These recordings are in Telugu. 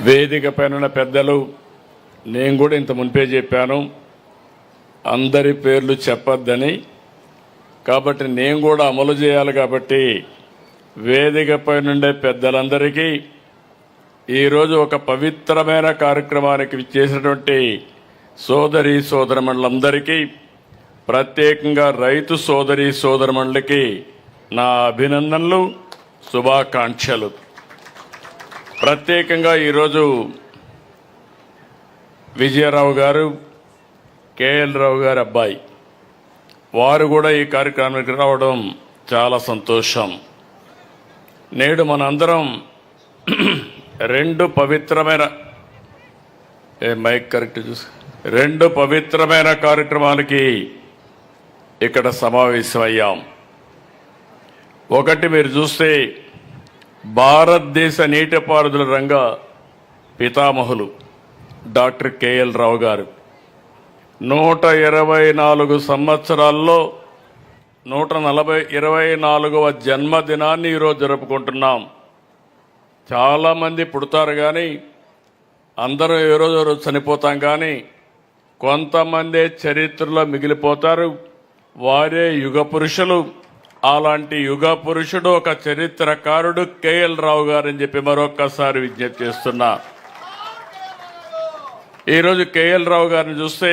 వేదిక పైన పెద్దలు, నేను కూడా ఇంత మునిపే చెప్పాను అందరి పేర్లు చెప్పొద్దని. కాబట్టి నేను కూడా అమలు చేయాలి. కాబట్టి వేదిక పైనుండే పెద్దలందరికీ ఈరోజు ఒక పవిత్రమైన కార్యక్రమానికి చేసినటువంటి సోదరి సోదరమణులందరికీ, ప్రత్యేకంగా రైతు సోదరి సోదరమణులకి నా అభినందనలు, శుభాకాంక్షలు. ప్రత్యేకంగా ఈరోజు విజయరావు గారు, కేఎల్ రావు గారి అబ్బాయి, వారు కూడా ఈ కార్యక్రమానికి రావడం చాలా సంతోషం. నేడు మనందరం రెండు పవిత్రమైన కార్యక్రమాలకి ఇక్కడ సమావేశమయ్యాం. ఒకటి, మీరు చూస్తే భారతదేశ నీటిపారుదల రంగ పితామహులు డాక్టర్ కేఎల్ రావు గారు 124 సంవత్సరాల్లో 124వ జన్మదినాన్ని ఈరోజు జరుపుకుంటున్నాం. చాలామంది పుడతారు కానీ అందరూ ఏ రోజు చనిపోతాం, కానీ కొంతమంది చరిత్రలో మిగిలిపోతారు. వారే యుగ పురుషులు. అలాంటి యుగ పురుషుడు, ఒక చరిత్రకారుడు కేఎల్ రావు గారు అని చెప్పి మరొక్కసారి విజ్ఞప్తి చేస్తున్నా. ఈరోజు కేఎల్ రావు గారిని చూస్తే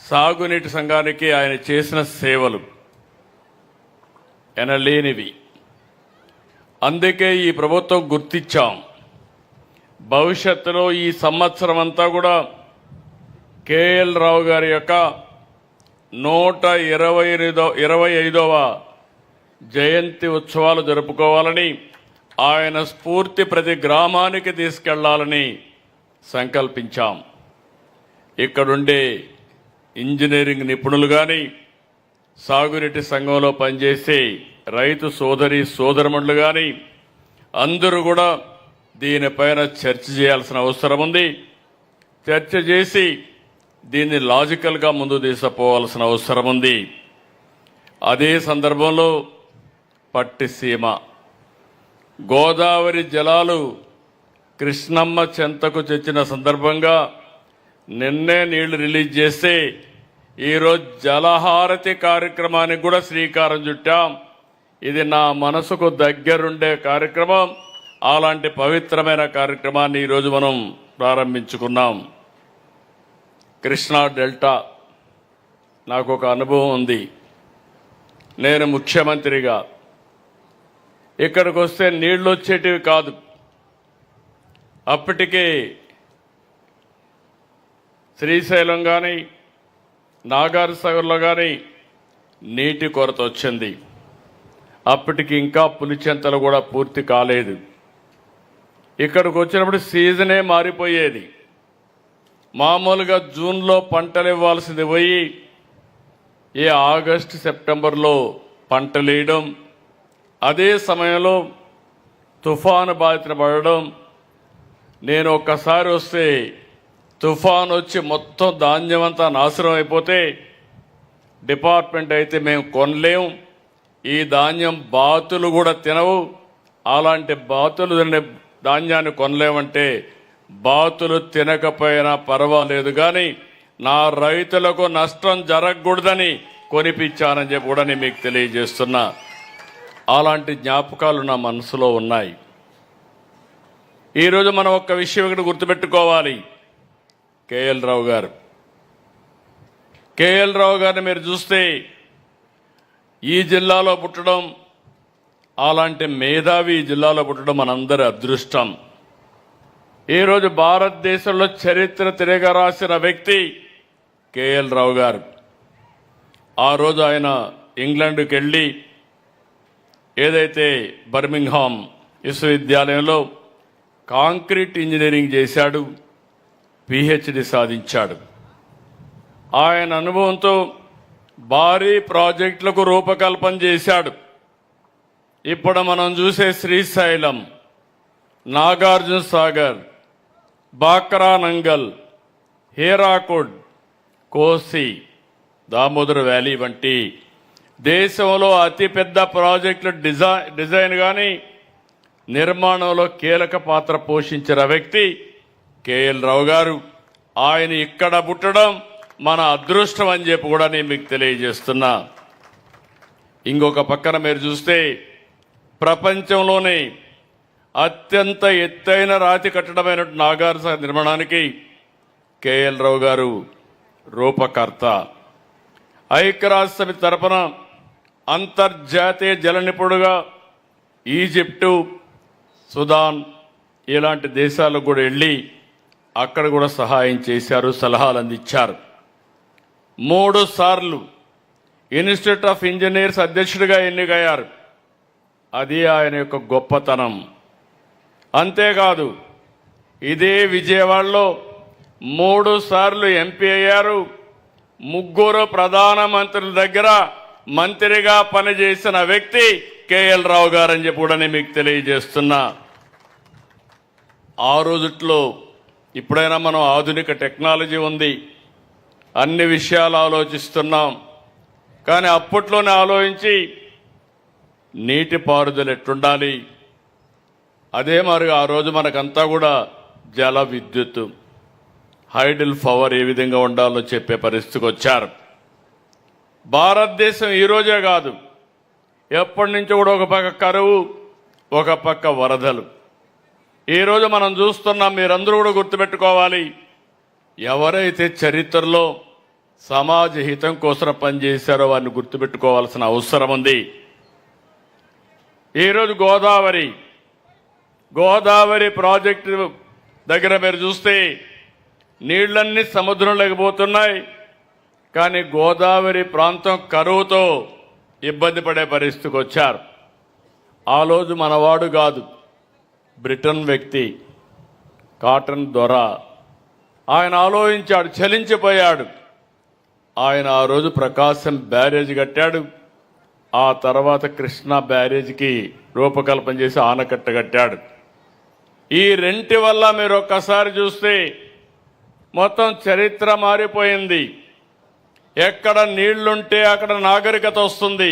సాగునీటి సంఘానికి ఆయన చేసిన సేవలు ఎనలేనివి. అందుకే ఈ ప్రభుత్వం గుర్తించాం. భవిష్యత్తులో ఈ సంవత్సరం అంతా కూడా కేఎల్ రావు గారి యొక్క 125వ జయంతి ఉత్సవాలు జరుపుకోవాలని, ఆయన స్ఫూర్తి ప్రతి గ్రామానికి తీసుకెళ్లాలని సంకల్పించాం. ఇక్కడుండే ఇంజనీరింగ్ నిపుణులు కానీ, సాగునీటి సంఘంలో పనిచేసే రైతు సోదరి సోదరమణులు కానీ అందరూ కూడా దీనిపైన చర్చ చేయాల్సిన అవసరం ఉంది. చర్చ చేసి దీన్ని లాజికల్గా ముందు తీసుకుపోవాల్సిన అవసరం ఉంది. అదే సందర్భంలో పట్టిసీమ గోదావరి జలాలు కృష్ణమ్మ చెంతకు తెచ్చిన సందర్భంగా నిన్నే నీళ్లు రిలీజ్ చేస్తే ఈరోజు జలహారతి కార్యక్రమానికి కూడా శ్రీకారం చుట్టాం. ఇది నా మనసుకు దగ్గరుండే కార్యక్రమం. అలాంటి పవిత్రమైన కార్యక్రమాన్ని ఈరోజు మనం ప్రారంభించుకున్నాం. కృష్ణా డెల్టా నాకు ఒక అనుభవం ఉంది. నేను ముఖ్యమంత్రిగా ఇక్కడికి వస్తే నీళ్లు వచ్చేటివి కాదు. అప్పటికే శ్రీశైలం కానీ నాగార్జునసాగర్లో కానీ నీటి కొరత వచ్చింది. అప్పటికి ఇంకా పులిచెంతలు కూడా పూర్తి కాలేదు. ఇక్కడికి వచ్చినప్పుడు సీజనే మారిపోయేది. మామూలుగా జూన్లో పంటలు ఇవ్వాల్సింది పోయి ఆగస్టు సెప్టెంబర్లో పంటలు వేయడం, అదే సమయంలో తుఫాను బాధిత పడడం. నేను ఒక్కసారి వస్తే తుఫాను వచ్చి మొత్తం ధాన్యం అంతా నాశనం అయిపోతే డిపార్ట్మెంట్ అయితే మేము కొనలేము, ఈ ధాన్యం బాతులు కూడా తినవు, అలాంటి బాతులు తినే ధాన్యాన్ని కొనలేమంటే బాతులు తినకపోయినా పర్వాలేదు కానీ నా రైతులకు నష్టం జరగకూడదని కొనిపించానని చెప్పి కూడా నేను మీకు తెలియజేస్తున్నా. అలాంటి జ్ఞాపకాలు నా మనసులో ఉన్నాయి. ఈరోజు మనం ఒక్క విషయం ఇక్కడ గుర్తుపెట్టుకోవాలి. కేఎల్ రావు గారిని మీరు చూస్తే ఈ జిల్లాలో పుట్టడం, అలాంటి మేధావి ఈ జిల్లాలో పుట్టడం మనందరి అదృష్టం. ఈరోజు భారతదేశంలో చరిత్ర తిరగరాసిన వ్యక్తి కేఎల్ రావు గారు. ఆ రోజు ఆయన ఇంగ్లాండ్కి వెళ్ళి ఏదైతే బర్మింగ్హామ్ విశ్వవిద్యాలయంలో కాంక్రీట్ ఇంజనీరింగ్ చేశాడు, పిహెచ్డి సాధించాడు. ఆయన అనుభవంతో భారీ ప్రాజెక్టులకు రూపకల్పన చేశాడు. ఇప్పుడు మనం చూసే శ్రీశైలం, నాగార్జున సాగర్, బాక్రా నంగల్, హీరాకుడ్, కోసి, దామోదర్ వ్యాలీ వంటి దేశంలో అతిపెద్ద ప్రాజెక్టుల డిజైన్ కానీ నిర్మాణంలో కీలక పాత్ర పోషించిన వ్యక్తి కేఎల్ రావు గారు. ఆయన ఇక్కడ పుట్టడం మన అదృష్టం అని చెప్పి కూడా నేను మీకు తెలియజేస్తున్నా. ఇంకొక పక్కన మీరు చూస్తే ప్రపంచంలోనే అత్యంత ఎత్తైన రాతి కట్టడమైన నాగార్జున నిర్మాణానికి కేఎల్ రావు గారు రూపకర్త. ఐక్యరాజ్య సమితి తరపున అంతర్జాతీయ జల నిపుణుడుగా ఈజిప్టు, సుదాన్ ఇలాంటి దేశాలకు కూడా వెళ్ళి అక్కడ కూడా సహాయం చేశారు, సలహాలు అందించారు. 3 సార్లు ఇన్స్టిట్యూట్ ఆఫ్ ఇంజనీర్స్ అధ్యక్షుడిగా ఎన్నికయ్యారు. అది ఆయన యొక్క గొప్పతనం. అంతేకాదు ఇదే విజయవాడలో 3 సార్లు ఎంపీ అయ్యారు. 3 ప్రధానమంత్రుల దగ్గర మంత్రిగా పనిచేసిన వ్యక్తి కేఎల్ రావు గారు అని చెప్పి కూడా నేను మీకు తెలియజేస్తున్నా. ఆ రోజుట్లో ఇప్పుడైనా మనం ఆధునిక టెక్నాలజీ ఉంది, అన్ని విషయాలు ఆలోచిస్తున్నాం. కానీ అప్పట్లోనే ఆలోచించి నీటిపారుదల ఎట్లుండాలి, అదే మరి ఆ రోజు మనకంతా కూడా జల విద్యుత్, హైడల్ పవర్ ఏ విధంగా ఉండాలో చెప్పే పరిస్థితికి వచ్చారు. భారతదేశం ఈరోజే కాదు, ఎప్పటి నుంచో కూడా ఒక పక్క కరువు, ఒక పక్క వరదలు. ఈరోజు మనం చూస్తున్నాం. మీరందరూ కూడా గుర్తుపెట్టుకోవాలి, ఎవరైతే చరిత్రలో సమాజ హితం కోసం పనిచేశారో వారిని గుర్తుపెట్టుకోవాల్సిన అవసరం ఉంది. ఈరోజు గోదావరి ప్రాజెక్టు దగ్గర మీరు చూస్తే నీళ్లన్నీ సముద్రంలోకి పోతున్నాయి. కానీ గోదావరి ప్రాంతం కరువుతో ఇబ్బంది పడే పరిస్థితికి వచ్చారు. ఆ రోజు మనవాడు కాదు, బ్రిటన్ వ్యక్తి కాటన్ దొర, ఆయన ఆలోచించాడు, చలించిపోయాడు. ఆయన ఆ రోజు ప్రకాశం బ్యారేజ్ కట్టాడు. ఆ తర్వాత కృష్ణా బ్యారేజ్కి రూపకల్పన చేసి ఆనకట్ట కట్టాడు. ఈ రెంటి వల్ల మీరు ఒక్కసారి చూస్తే మొత్తం చరిత్ర మారిపోయింది. ఎక్కడ నీళ్లుంటే అక్కడ నాగరికత వస్తుంది,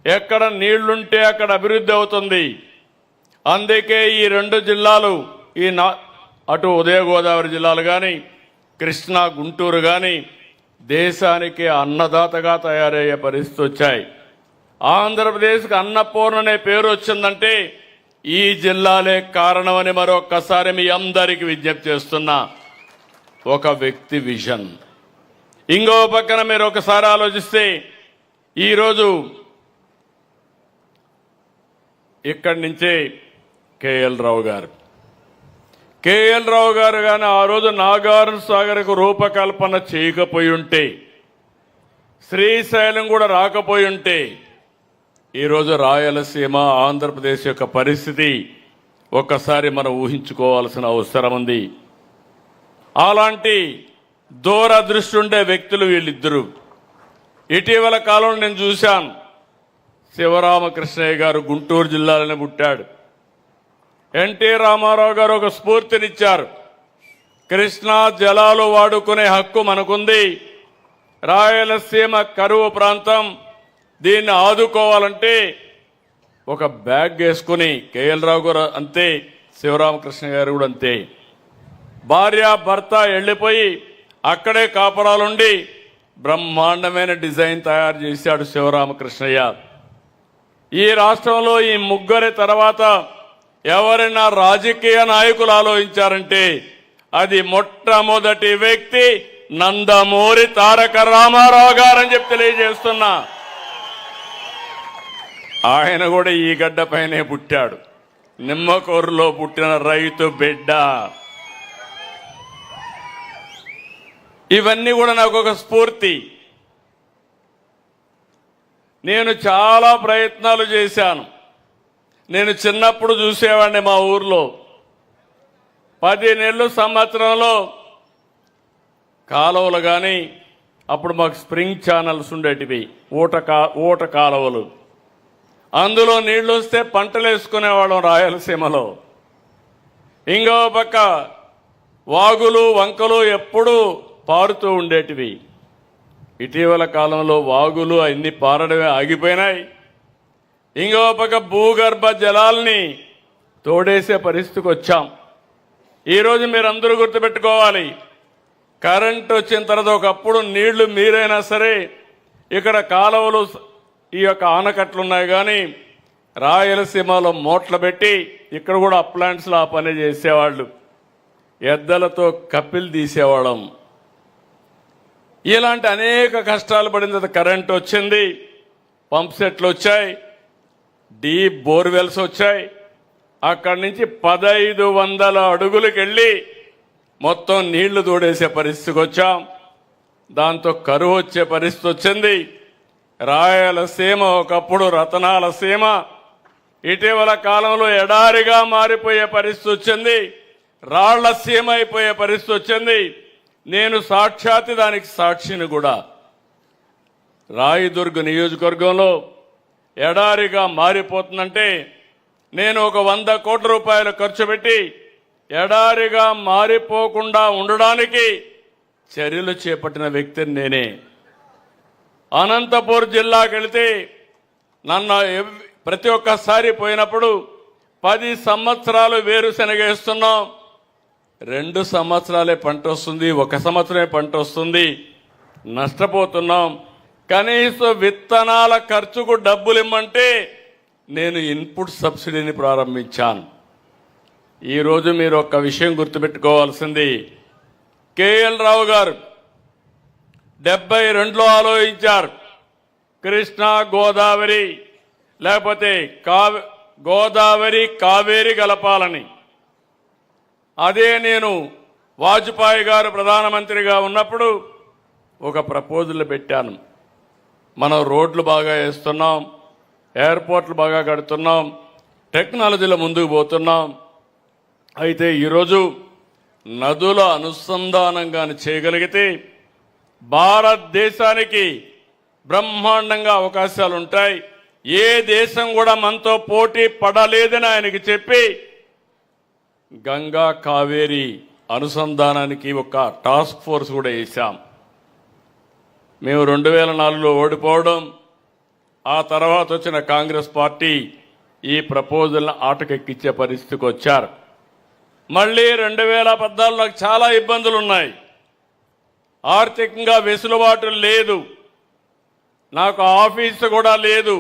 ఎక్కడ నీళ్లుంటే అక్కడ అభివృద్ధి అవుతుంది. అందుకే ఈ 2 జిల్లాలు, అటు ఉదయ గోదావరి జిల్లాలు కానీ, కృష్ణా గుంటూరు కానీ దేశానికి అన్నదాతగా తయారయ్యే పరిస్థితి వచ్చాయి. ఆంధ్రప్రదేశ్కి అన్నపూర్ణ అనే పేరు వచ్చిందంటే ఈ జిల్లాలే కారణమని మరొక్కసారి మీ అందరికీ విజ్ఞప్తి చేస్తున్నా. ఒక వ్యక్తి విజన్. ఇంకో పక్కన మీరు ఒకసారి ఆలోచిస్తే ఈరోజు ఇక్కడి నుంచే కేఎల్ రావు గారు కానీ ఆ రోజు నాగార్జున సాగర్కు రూపకల్పన చేయకపోయి ఉంటే, శ్రీశైలం కూడా రాకపోయి ఉంటే ఈరోజు రాయలసీమ, ఆంధ్రప్రదేశ్ యొక్క పరిస్థితి ఒక్కసారి మనం ఊహించుకోవాల్సిన అవసరం ఉంది. అలాంటి దూరదృష్టి ఉండే వ్యక్తులు వీళ్ళిద్దరూ. ఇటీవల కాలంలో నేను చూశాను, శివరామకృష్ణయ్య గారు గుంటూరు జిల్లాలోనే పుట్టాడు. ఎన్టీ రామారావు గారు ఒక స్ఫూర్తినిచ్చారు. కృష్ణా జలాలు వాడుకునే హక్కు మనకుంది, రాయలసీమ కరువు ప్రాంతం, దీన్ని ఆదుకోవాలంటే ఒక బ్యాగ్ వేసుకుని, కేఎల్ రావు గారు అంతే, శివరామకృష్ణ గారు కూడా అంతే, భార్య భర్త వెళ్ళిపోయి అక్కడే కాపురాలుండి బ్రహ్మాండమైన డిజైన్ తయారు చేశాడు శివరామకృష్ణయ్య. ఈ రాష్ట్రంలో ఈ 3 తర్వాత ఎవరైనా రాజకీయ నాయకులు ఆలోచించారంటే అది మొట్టమొదటి వ్యక్తి నందమూరి తారక రామారావు గారని చెప్పి తెలియజేస్తున్నా. ఆయన కూడా ఈ గడ్డపైనే పుట్టాడు, నిమ్మకూరులో పుట్టిన రైతు బిడ్డ. ఇవన్నీ కూడా నాకు ఒక స్ఫూర్తి. నేను చాలా ప్రయత్నాలు చేశాను. నేను చిన్నప్పుడు చూసేవాడిని మా ఊర్లో 10 నెలలు సంవత్సరంలో కాలువలు కానీ, అప్పుడు మాకు స్ప్రింగ్ ఛానల్స్ ఉండేటివి, ఊట కాలువలు, అందులో నీళ్లు వస్తే పంటలు వేసుకునేవాళ్ళం రాయలసీమలో. ఇంకో పక్క వాగులు వంకలు ఎప్పుడూ పారుతూ ఉండేటివి. ఇటీవల కాలంలో వాగులు అన్ని పారడమే ఆగిపోయినాయి. ఇంకో పక్క భూగర్భ జలాల్ని తోడేసే పరిస్థితికి వచ్చాం. ఈరోజు మీరందరూ గుర్తుపెట్టుకోవాలి, కరెంట్ వచ్చిన తర్వాత ఒకప్పుడు నీళ్లు మీరైనా సరే ఇక్కడ కాలువలు ఈ యొక్క ఆనకట్లు ఉన్నాయి, కానీ రాయలసీమలో మోట్లు పెట్టి ఇక్కడ కూడా అప్లాంట్స్లో ఆ పని చేసేవాళ్ళు, ఎద్దలతో కప్పిలు తీసేవాళ్ళం. ఇలాంటి అనేక కష్టాలు పడిన తర్వాత కరెంట్ వచ్చింది, పంప్ సెట్లు వచ్చాయి, డీప్ బోర్వెల్స్ వచ్చాయి. అక్కడి నుంచి 1500 అడుగులకు వెళ్ళి మొత్తం నీళ్లు తోడేసే పరిస్థితికి వచ్చాం. దాంతో కరువు వచ్చే పరిస్థితి వచ్చింది. రాయలసీమ ఒకప్పుడు రతనాల సీమ, ఇటీవల కాలంలో ఎడారిగా మారిపోయే పరిస్థితి వచ్చింది, రాళ్ల సీమ అయిపోయే పరిస్థితి వచ్చింది. నేను సాక్షాత్ దానికి సాక్షిని కూడా. రాయదుర్గ నియోజకవర్గంలో ఎడారిగా మారిపోతుందంటే నేను ఒక 100 కోట్ల రూపాయలు ఖర్చు పెట్టి ఎడారిగా మారిపోకుండా ఉండడానికి చర్యలు చేపట్టిన వ్యక్తిని నేనే. అనంతపూర్ జిల్లాకి వెళితే నన్ను ప్రతి ఒక్కసారి పోయినప్పుడు 10 సంవత్సరాలు వేరుశనగ వేస్తున్నాం, 2 సంవత్సరాలే పంట వస్తుంది, 1 సంవత్సరమే పంట వస్తుంది, నష్టపోతున్నాం. కనీసం విత్తనాల ఖర్చుకు డబ్బులు ఇమ్మంటే నేను ఇన్పుట్ సబ్సిడీని ప్రారంభించాను. ఈరోజు మీరు ఒక్క విషయం గుర్తుపెట్టుకోవాల్సింది, కేఎల్ రావు గారు 72లో ఆలోచించారు కృష్ణా గోదావరి లేకపోతే గోదావరి కావేరి కలపాలని. అదే నేను వాజ్పేయి గారు ప్రధానమంత్రిగా ఉన్నప్పుడు ఒక ప్రపోజల్ పెట్టాను. మనం రోడ్లు బాగా వేస్తున్నాం, ఎయిర్పోర్ట్లు బాగా కడుతున్నాం, టెక్నాలజీలో ముందుకు పోతున్నాం. అయితే ఈరోజు నదుల అనుసంధానంగా చేయగలిగితే భారతదేశానికి బ్రహ్మాండంగా అవకాశాలు ఉంటాయి. ఏ దేశం కూడా మనతో పోటీ పడలేదని ఆయనకి చెప్పి గంగా కావేరి అనుసంధానానికి ఒక టాస్క్ ఫోర్స్ కూడా వేశాం. మేము 2004లో ఓడిపోవడం, ఆ తర్వాత వచ్చిన కాంగ్రెస్ పార్టీ ఈ ప్రపోజల్ని ఆటకెక్కించే పరిస్థితికి వచ్చారు. మళ్ళీ 2014లో చాలా ఇబ్బందులు ఉన్నాయి, ఆర్థికంగా వెసులుబాటు లేదు, నాకు ఆఫీసు కూడా లేదు.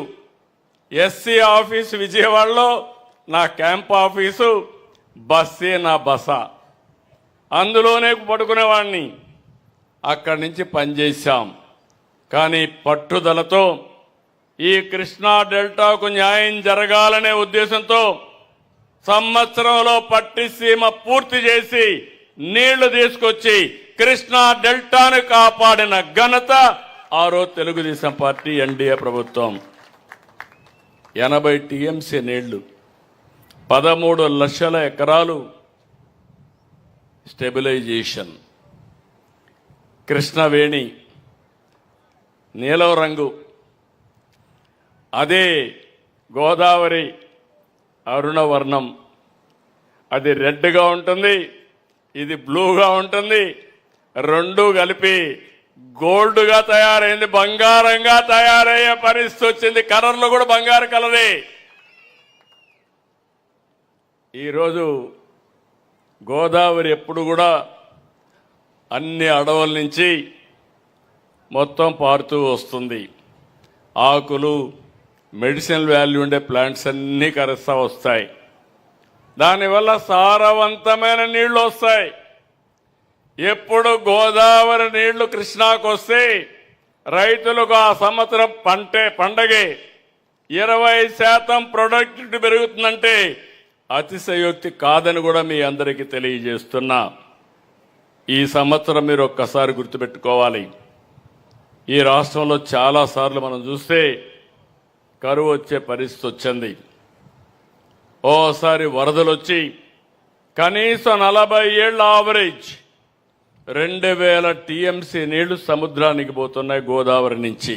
ఎస్సీ ఆఫీసు విజయవాడలో నా క్యాంప్ ఆఫీసు, బస్సే నా బస, అందులోనే పడుకునేవాడిని. అక్కడి నుంచి పనిచేశాం. కానీ పట్టుదలతో ఈ కృష్ణా డెల్టాకు న్యాయం జరగాలనే ఉద్దేశంతో సంవత్సరంలో పట్టిసీమ పూర్తి చేసి నీళ్లు తీసుకొచ్చి కృష్ణా డెల్టాను కాపాడిన ఘనత ఆ రోజు తెలుగుదేశం పార్టీ ఎన్డీఏ ప్రభుత్వం. 80 టీఎంసీ నీళ్లు, 13 లక్షల ఎకరాలు స్టెబిలైజేషన్. కృష్ణవేణి నీలం రంగు, అదే గోదావరి అరుణవర్ణం, అది రెడ్గా ఉంటుంది, ఇది బ్లూగా ఉంటుంది. 2 కలిపి గోల్డ్గా తయారైంది, బంగారంగా తయారయ్యే పరిస్థితి వచ్చింది. కలర్లు కూడా బంగారు కలరే. ఈరోజు గోదావరి ఎప్పుడు కూడా అన్ని అడవుల నుంచి మొత్తం పారుతూ వస్తుంది. ఆకులు, మెడిసినల్ వాల్యూ ఉండే ప్లాంట్స్ అన్నీ కరుస్తూ వస్తాయి. దానివల్ల సారవంతమైన నీళ్లు వస్తాయి. ఎప్పుడు గోదావరి నీళ్లు కృష్ణాకు వస్తే రైతులకు ఆ సంవత్సరం పండగే 20% ప్రొడక్టివిటీ పెరుగుతుందంటే అతిశయోక్తి కాదని కూడా మీ అందరికీ తెలియజేస్తున్నా. ఈ సంవత్సరం మీరు ఒక్కసారి గుర్తుపెట్టుకోవాలి, ఈ రాష్ట్రంలో చాలాసార్లు మనం చూస్తే కరువు వచ్చే పరిస్థితి వచ్చింది. ఓసారి వరదలు వచ్చి కనీసం 40 ఏళ్ల ఆవరేజ్ 2000 టీఎంసీ నీళ్లు సముద్రానికి పోతున్నాయి గోదావరి నుంచి.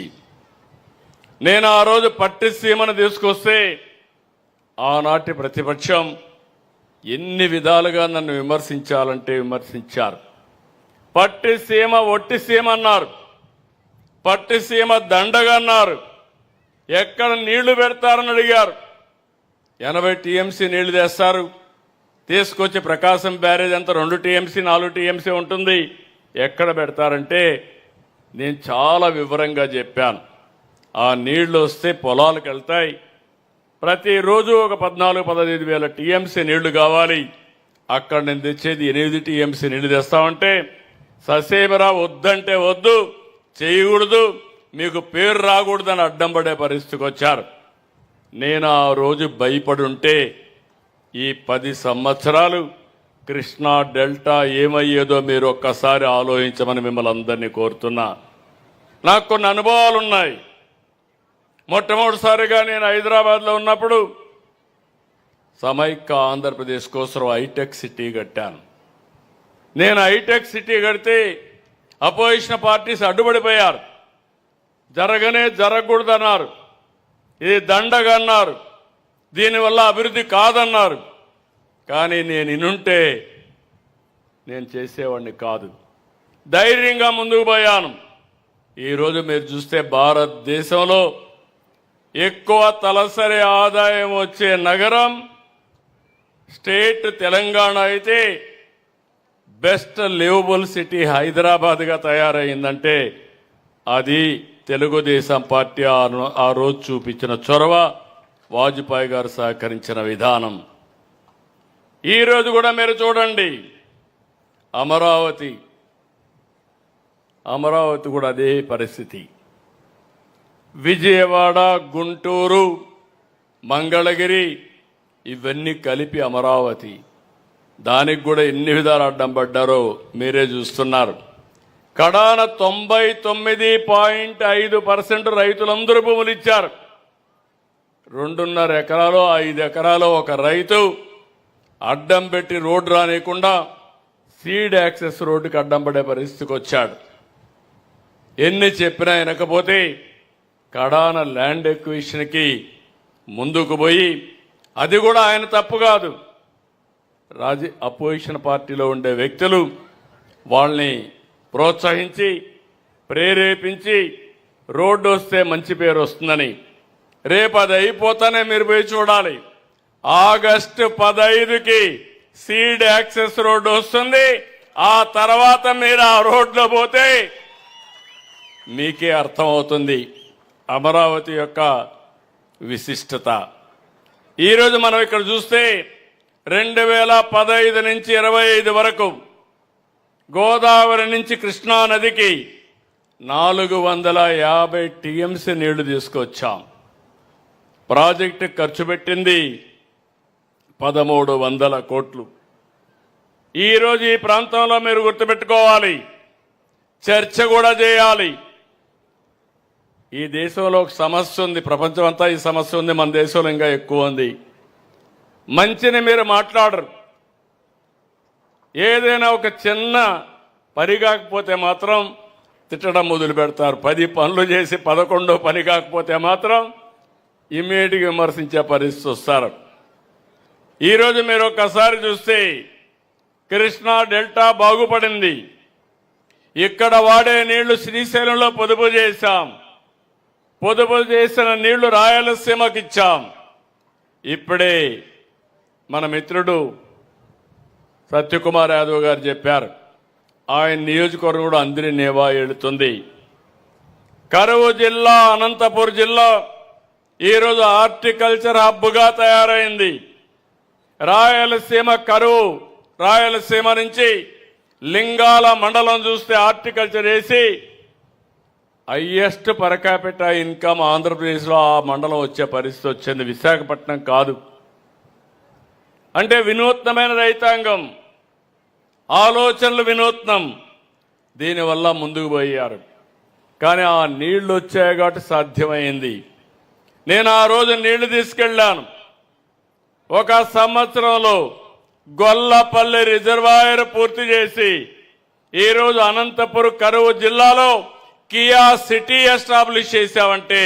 నేను ఆ రోజు పట్టిసీమను తీసుకొస్తే ఆనాటి ప్రతిపక్షం ఎన్ని విధాలుగా నన్ను విమర్శించాలంటే విమర్శించారు. పట్టిసీమ ఒట్టిసీమ అన్నారు, పట్టిసీమ దండగా అన్నారు, ఎక్కడ నీళ్లు పెడతారని అడిగారు. 80 టీఎంసీ నీళ్లు తెస్తారు. తీసుకొచ్చి ప్రకాశం బ్యారేజ్ అంతా 2 టీఎంసీ 4 టీఎంసీ ఉంటుంది. ఎక్కడ పెడతారంటే నేను చాలా వివరంగా చెప్పాను. ఆ నీళ్లు వస్తే పొలాలకు వెళ్తాయి. ప్రతిరోజు ఒక 14-15 వేల టీఎంసీ నీళ్లు కావాలి. అక్కడ నేను తెచ్చేది 8 టీఎంసీ నీళ్లు తెస్తామంటే ససేమరా వద్దంటే వద్దు, చేయకూడదు, మీకు పేరు రాకూడదని అడ్డం పడే పరిస్థితికి వచ్చారు. నేను ఆ రోజు భయపడి ఉంటే ఈ 10 సంవత్సరాలు కృష్ణా డెల్టా ఏమయ్యేదో మీరు ఒక్కసారి ఆలోచించమని మిమ్మల్ని అందరినీ కోరుతున్నా. నాకు కొన్ని అనుభవాలున్నాయి. మొట్టమొదటిసారిగా నేను హైదరాబాద్లో ఉన్నప్పుడు సమైక్య ఆంధ్రప్రదేశ్ కోసం హైటెక్ సిటీ కట్టాను. నేను హైటెక్ సిటీ కడితే అపోజిషన్ పార్టీస్ అడ్డుపడిపోయారు. జరగకూడదన్నారు. ఇది దండగా అన్నారు. దీనివల్ల అభివృద్ధి కాదన్నారు. కానీ నేను ఇనుంటే నేను చేసేవాడిని కాదు. ధైర్యంగా ముందుకు పోయాను. ఈరోజు మీరు చూస్తే భారతదేశంలో ఎక్కువ తలసరి ఆదాయం వచ్చే నగరం స్టేట్ తెలంగాణ అయితే బెస్ట్ లివబుల్ సిటీ హైదరాబాద్గా తయారైందంటే అది తెలుగుదేశం పార్టీ ఆ రోజు చూపించిన చొరవ, వాజ్పేయి గారు సహకరించిన విధానం. ఈరోజు కూడా మీరు చూడండి, అమరావతి కూడా అదే పరిస్థితి. విజయవాడ, గుంటూరు, మంగళగిరి ఇవన్నీ కలిపి అమరావతి. దానికి కూడా ఎన్ని విధాలు అడ్డం పడ్డారో మీరే చూస్తున్నారు. కడాన 99.5% రైతులందరూ భూములు ఇచ్చారు. 2.5 ఎకరాలు 5 ఎకరాలు ఒక రైతు అడ్డం పెట్టి రోడ్డు రానియకుండా సీడ్ యాక్సెస్ రోడ్డుకి అడ్డం పడే పరిస్థితికి వచ్చాడు. ఎన్ని చెప్పినా వినకపోతే కడాన ల్యాండ్ ఎక్విజిషన్కి ముందుకు పోయి, అది కూడా ఆయన తప్పు కాదు, అపోజిషన్ పార్టీలో ఉండే వ్యక్తులు వాళ్ళని ప్రోత్సహించి ప్రేరేపించి రోడ్డు వస్తే మంచి పేరు వస్తుందని. రేపు అది అయిపోతానే మీరు పోయి చూడాలి. ఆగస్టు 15కి సీడ్ యాక్సెస్ రోడ్డు వస్తుంది. ఆ తర్వాత మీరు ఆ రోడ్లో పోతే మీకే అర్థమవుతుంది అమరావతి యొక్క విశిష్టత. ఈరోజు మనం ఇక్కడ చూస్తే 2015 నుంచి 25 వరకు గోదావరి నుంచి కృష్ణా నదికి 450 టీఎంసీ నీళ్లు తీసుకొచ్చాం. ప్రాజెక్టు ఖర్చు పెట్టింది 1300 కోట్లు. ఈరోజు ఈ ప్రాంతంలో మీరు గుర్తుపెట్టుకోవాలి, చర్చ కూడా చేయాలి. ఈ దేశంలో ఒక సమస్య ఉంది, ప్రపంచం అంతా ఈ సమస్య ఉంది, మన దేశంలో ఇంకా ఎక్కువ ఉంది. మంచిని మీరు మాట్లాడరు. ఏదైనా ఒక చిన్న పని కాకపోతే మాత్రం తిట్టడం మొదలు పెడతారు. 10 పనులు చేసి 11వ పని కాకపోతే మాత్రం ఇమ్మీడియట్గా విమర్శించే పరిస్థితి వస్తారు. ఈరోజు మీరు ఒక్కసారి చూస్తే కృష్ణా డెల్టా బాగుపడింది. ఇక్కడ వాడే నీళ్లు శ్రీశైలంలో పొదుపు చేశాం. పొదుపు చేసిన నీళ్లు రాయలసీమకి ఇచ్చాం. ఇప్పుడే మన మిత్రుడు సత్యకుమార్ యాదవ్ గారు చెప్పారు, ఆయన నియోజకవర్గం కూడా అందరి నేవా వెళుతుంది. కరువు జిల్లా అనంతపురం జిల్లా ఈరోజు హార్టికల్చర్ హబ్గా తయారైంది. రాయలసీమ కరువు, రాయలసీమ నుంచి లింగాల మండలం చూస్తే హార్టికల్చర్ వేసి హైయెస్ట్ పర్ క్యాపిటల్ ఇన్కమ్ ఆంధ్రప్రదేశ్లో ఆ మండలం వచ్చే పరిస్థితి వచ్చింది. విశాఖపట్నం కాదు. అంటే వినూత్నమైన రైతాంగం, ఆలోచనలు వినూత్నం. దీనివల్ల ముందుకు పోయారు. కానీ ఆ నీళ్లు వచ్చాయి కాబట్టి సాధ్యమైంది. నేను ఆ రోజు నీళ్లు తీసుకెళ్లాను. 1 సంవత్సరంలో గొల్లపల్లి రిజర్వాయర్ పూర్తి చేసి ఈరోజు అనంతపురం కరువు జిల్లాలో కియా సిటీ ఎస్టాబ్లిష్ చేశామంటే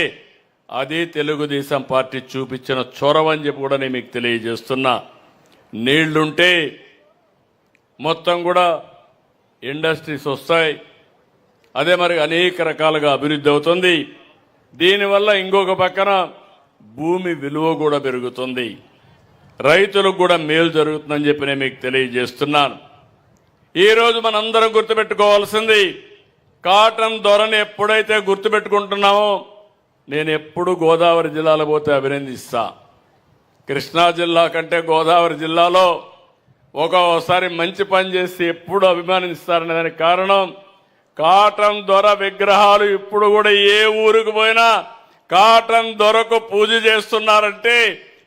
అది తెలుగుదేశం పార్టీ చూపించిన చొరవని చెప్పి కూడా నేను మీకు తెలియజేస్తున్నా. నీళ్లుంటే మొత్తం కూడా ఇండస్ట్రీస్ వస్తాయి. అదే మరి అనేక రకాలుగా అభివృద్ధి అవుతుంది. దీనివల్ల ఇంకొక పక్కన భూమి విలువ కూడా పెరుగుతుంది. రైతులకు కూడా మేలు జరుగుతుందని చెప్పి నేను మీకు తెలియజేస్తున్నాను. ఈరోజు మనందరం గుర్తుపెట్టుకోవాల్సింది, కాటన్ ధరని ఎప్పుడైతే గుర్తుపెట్టుకుంటున్నామో, నేను ఎప్పుడు గోదావరి జిల్లాలో పోతే అభినందిస్తా. కృష్ణా జిల్లా కంటే గోదావరి జిల్లాలో ఒక్కోసారి మంచి పని చేసి ఎప్పుడు అభిమానిస్తారనే దానికి కారణం, కాటన్ దొర విగ్రహాలు ఇప్పుడు కూడా ఏ ఊరికి పోయినా కాటన్ దొరకు పూజ చేస్తున్నారంటే,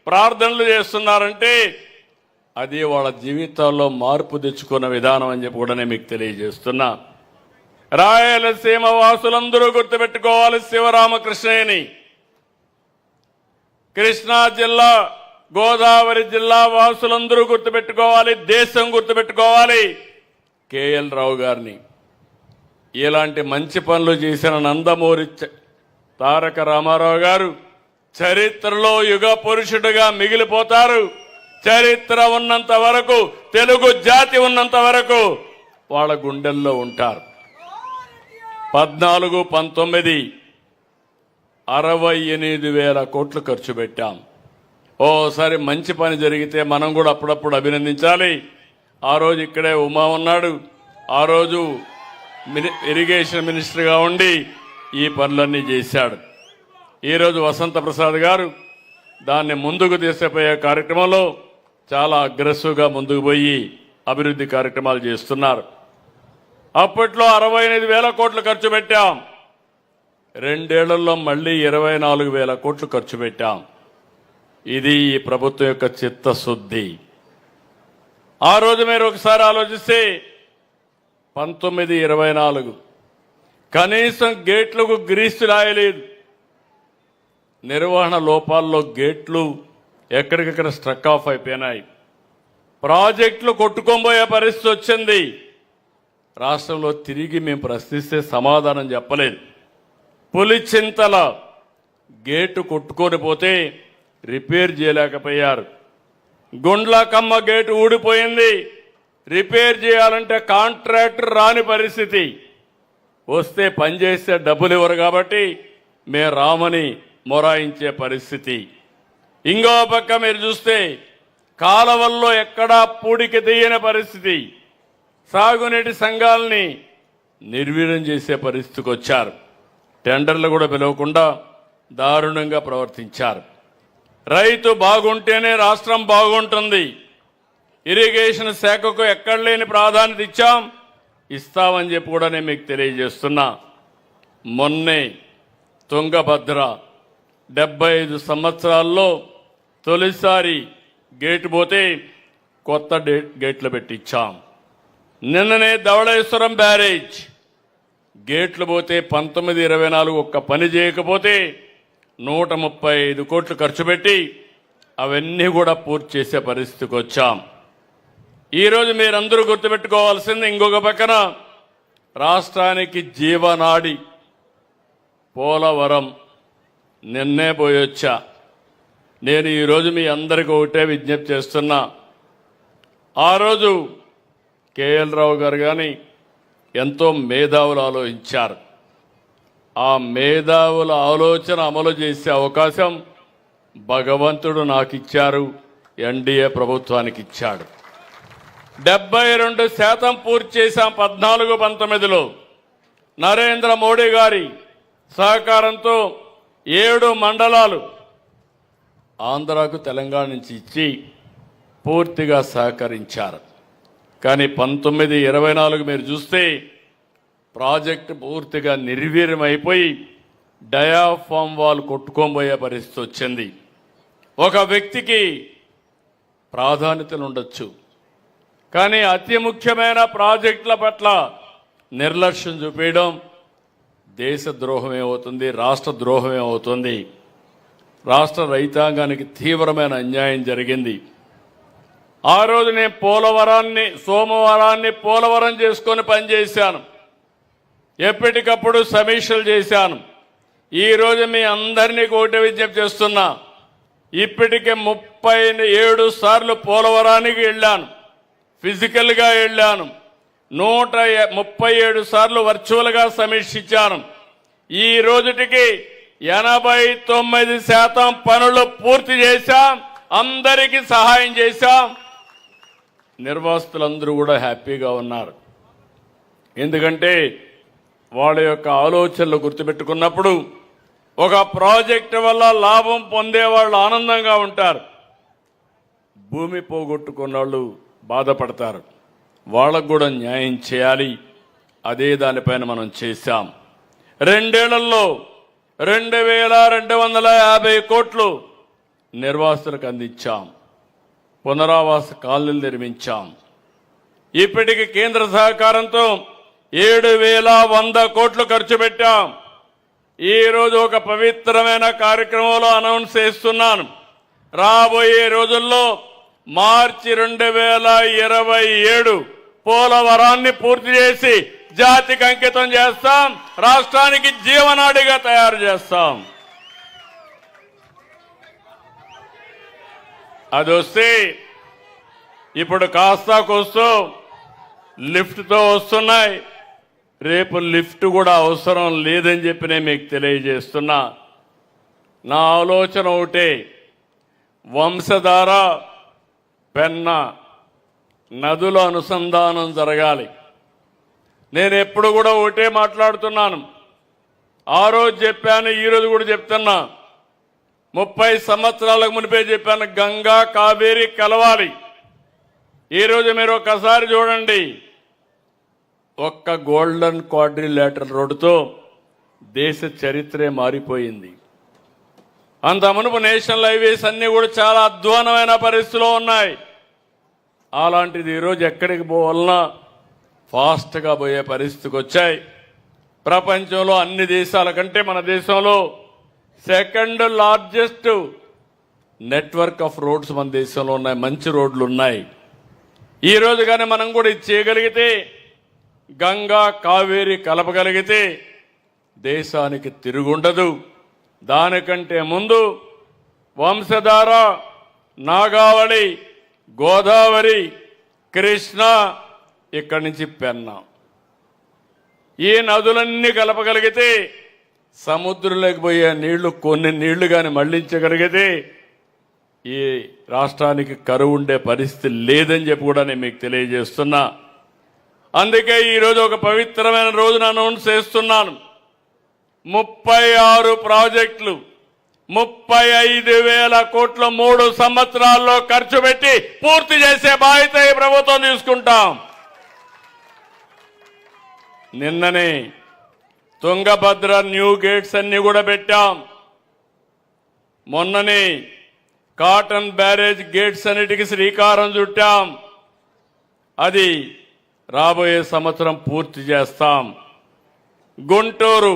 ప్రార్థనలు చేస్తున్నారంటే అది వాళ్ళ జీవితాల్లో మార్పు తెచ్చుకున్న విధానం అని చెప్పి కూడా నేను మీకు తెలియజేస్తున్నా. రాయలసీమ వాసులందరూ గుర్తుపెట్టుకోవాలి, శివరామకృష్ణయ్యని. కృష్ణా జిల్లా, గోదావరి జిల్లా వాసులందరూ గుర్తుపెట్టుకోవాలి, దేశం గుర్తుపెట్టుకోవాలి కేఎల్ రావు గారిని. ఇలాంటి మంచి పనులు చేసిన నందమూరి తారక రామారావు గారు చరిత్రలో యుగ పురుషుడిగా మిగిలిపోతారు. చరిత్ర ఉన్నంత వరకు, తెలుగు జాతి ఉన్నంత వరకు వాళ్ళ గుండెల్లో ఉంటారు. 14, 19 68,000 కోట్లు ఖర్చు పెట్టాం. ఓసారి మంచి పని జరిగితే మనం కూడా అప్పుడప్పుడు అభినందించాలి. ఆ రోజు ఇక్కడే ఉమా ఉన్నాడు, ఆ రోజు ఇరిగేషన్ మినిస్టర్గా ఉండి ఈ పనులన్నీ చేశాడు. ఈరోజు వసంత ప్రసాద్ గారు దాన్ని ముందుకు తీసుకుపోయే కార్యక్రమంలో చాలా అగ్రెసివ్గా ముందుకు పోయి అభివృద్ధి కార్యక్రమాలు చేస్తున్నారు. అప్పట్లో 68,000 కోట్లు ఖర్చు పెట్టాం. 2 ఏళ్లలో మళ్లీ 24,000 కోట్లు ఖర్చు పెట్టాం. ఇది ఈ ప్రభుత్వం యొక్క చిత్తశుద్ధి. ఆ రోజు మీరు ఒకసారి ఆలోచిస్తే 19, 24 కనీసం గేట్లకు గ్రీసు రాయలేదు. నిర్వహణ లోపాల్లో గేట్లు ఎక్కడికక్కడ స్ట్రక్ ఆఫ్ అయిపోయినాయి. ప్రాజెక్టులు కొట్టుకోబోయే పరిస్థితి వచ్చింది. రాష్ట్రంలో తిరిగి మేము ప్రశ్నిస్తే సమాధానం చెప్పలేదు. పులిచింతల గేటు కొట్టుకొని పోతే రిపేర్ చేయలేకపోయారు. గుండ్లకమ్మ గేటు ఊడిపోయింది, రిపేర్ చేయాలంటే కాంట్రాక్టర్ రాని పరిస్థితి. వస్తే పనిచేస్తే డబ్బులు ఇవ్వరు కాబట్టి మేము రామని మొరాయించే పరిస్థితి. ఇంకో పక్క మీరు చూస్తే కాలవల్లో ఎక్కడా పూడికి తీయని పరిస్థితి. సాగునీటి సంఘాలని నిర్వీర్యం చేసే పరిస్థితికి వచ్చారు. టెండర్లు కూడా పిలవకుండా దారుణంగా ప్రవర్తించారు. రైతు బాగుంటేనే రాష్ట్రం బాగుంటుంది. ఇరిగేషన్ శాఖకు ఎక్కడ లేని ప్రాధాన్యత ఇస్తామని చెప్పి కూడా నేను మీకు తెలియజేస్తున్నా. మొన్నే తుంగభద్ర 75 సంవత్సరాల్లో తొలిసారి గేటు పోతే కొత్త గేట్లు పెట్టించాం. నిన్ననే ధవళేశ్వరం బ్యారేజ్ గేట్లు పోతే 19, 24 ఒక్క పని చేయకపోతే 135 కోట్లు ఖర్చు పెట్టి అవన్నీ కూడా పూర్తి చేసే పరిస్థితికి వచ్చాం. ఈరోజు మీరందరూ గుర్తుపెట్టుకోవాల్సింది, ఇంకొక పక్కన రాష్ట్రానికి జీవనాడి పోలవరం నిన్నే పోయొచ్చా. నేను ఈరోజు మీ అందరికీ ఒకటే విజ్ఞప్తి చేస్తున్నా. ఆ రోజు కేఎల్ రావు గారు కానీ ఎంతో మేధావులు ఆలోచించారు. ఆ మేధావుల ఆలోచన అమలు చేసే అవకాశం భగవంతుడు నాకు ఇచ్చారు, ఎన్డీఏ ప్రభుత్వానికి ఇచ్చాడు. 72% పూర్తి చేశాం 14, 19లో. నరేంద్ర మోడీ గారి సహకారంతో 7 మండలాలు ఆంధ్రాకు తెలంగాణ నుంచి ఇచ్చి పూర్తిగా సహకరించారు. కానీ 19, 24 మీరు చూస్తే ప్రాజెక్టు పూర్తిగా నిర్వీర్యమైపోయి డయాఫామ్ వాల్ కొట్టుకోబోయే పరిస్థితి వచ్చింది. ఒక వ్యక్తికి ప్రాధాన్యతలు ఉండొచ్చు, కానీ అతి ముఖ్యమైన ప్రాజెక్టుల పట్ల నిర్లక్ష్యం చూపించడం దేశ ద్రోహమే అవుతుంది, రాష్ట్ర ద్రోహమే అవుతుంది. రాష్ట్ర రైతాంగానికి తీవ్రమైన అన్యాయం జరిగింది. ఆ రోజు నేను సోమవారాన్ని పోలవరం చేసుకొని పనిచేశాను. ఎప్పటికప్పుడు సమీక్షలు చేశాను. ఈరోజు మీ అందరినీ ఒకటి విజ్ఞప్తి చేస్తున్నా. ఇప్పటికే 37 సార్లు పోలవరానికి వెళ్ళాను, ఫిజికల్గా వెళ్ళాను. 137 సార్లు వర్చువల్గా సమీక్షించాను. ఈ రోజుటికి 89% పనులు పూర్తి చేశాం. అందరికీ సహాయం చేశాం. నిర్వాసితులందరూ కూడా హ్యాపీగా ఉన్నారు. ఎందుకంటే వాళ్ళ యొక్క ఆలోచనలు గుర్తుపెట్టుకున్నప్పుడు ఒక ప్రాజెక్టు వల్ల లాభం పొందే వాళ్ళు ఆనందంగా ఉంటారు. భూమి పోగొట్టుకున్న వాళ్ళు బాధపడతారు. వాళ్ళకు కూడా న్యాయం చేయాలి. అదే దానిపైన మనం చేశాం. 2 ఏళ్లలో 2,250 కోట్లు నిర్వాసితులకు అందించాం. పునరావాస కాలనీలు నిర్మించాం. ఇప్పటికి కేంద్ర సహకారంతో 7,100 కోట్లు ఖర్చు పెట్టాం. ఈ రోజు ఒక పవిత్రమైన కార్యక్రమంలో అనౌన్స్ చేస్తున్నాను. రాబోయే రోజుల్లో మార్చి 2027 పోలవరాన్ని పూర్తి చేసి జాతికి అంకితం చేస్తాం. రాష్ట్రానికి జీవనాడిగా తయారు చేస్తాం. అది వస్తే ఇప్పుడు కాస్తా కోస్తూ లిఫ్ట్తో వస్తున్నాయి. రేపు లిఫ్ట్ కూడా అవసరం లేదని చెప్పి నేను మీకు తెలియజేస్తున్నా. నా ఆలోచన ఒకటే, వంశధార పెన్న నదుల అనుసంధానం జరగాలి. నేను ఎప్పుడు కూడా ఒకటే మాట్లాడుతున్నాను. ఆ రోజు చెప్పాను, ఈరోజు కూడా చెప్తున్నా. 30 సంవత్సరాలకు మునిపే చెప్పాను, గంగా కావేరి కలవాలి. ఈరోజు మీరు ఒకసారి చూడండి, ఒక్క గోల్డెన్ క్వాడ్రిలేటరల్ రోడ్డుతో దేశ చరిత్రే మారిపోయింది. అంత మునుపు నేషనల్ హైవేస్ అన్ని కూడా చాలా అధ్వానమైన పరిస్థితిలో ఉన్నాయి. అలాంటిది ఈరోజు ఎక్కడికి పోవాలన్నా ఫాస్ట్గా పోయే పరిస్థితికి వచ్చాయి. ప్రపంచంలో అన్ని దేశాల కంటే మన దేశంలో second largest network of roads మన దేశంలో ఉన్నాయి. మంచి రోడ్లు ఉన్నాయి. ఈరోజు కానీ మనం కూడా ఇది చేయగలిగితే, గంగా కావేరి కలపగలిగితే దేశానికి తిరుగుండదు. దానికంటే ముందు వంశధార, నాగావళి, గోదావరి, కృష్ణ, ఇక్కడి నుంచి పెన్నా, ఈ నదులన్నీ కలపగలిగితే సముద్రంలోకి పోయే నీళ్లు, కొన్ని నీళ్లు కానీ మళ్లించగలిగితే ఈ రాష్ట్రానికి కరువు ఉండే పరిస్థితి లేదని చెప్పి కూడా నేను మీకు తెలియజేస్తున్నా. అందుకే ఈరోజు ఒక పవిత్రమైన రోజున అనౌన్స్ చేస్తున్నాను. 36 ప్రాజెక్టులు 35,000 కోట్లు 3 సంవత్సరాల్లో ఖర్చు పెట్టి పూర్తి చేసే బాధ్యత ఈ ప్రభుత్వం తీసుకుంటాం. నిన్ననే తుంగభద్ర న్యూ గేట్స్ అన్ని కూడా పెట్టాం. మొన్ననే కాటన్ బ్యారేజ్ గేట్స్ అన్నిటికీ శ్రీకారం చుట్టాం. అది రాబోయే సంవత్సరం పూర్తి చేస్తాం. గుంటూరు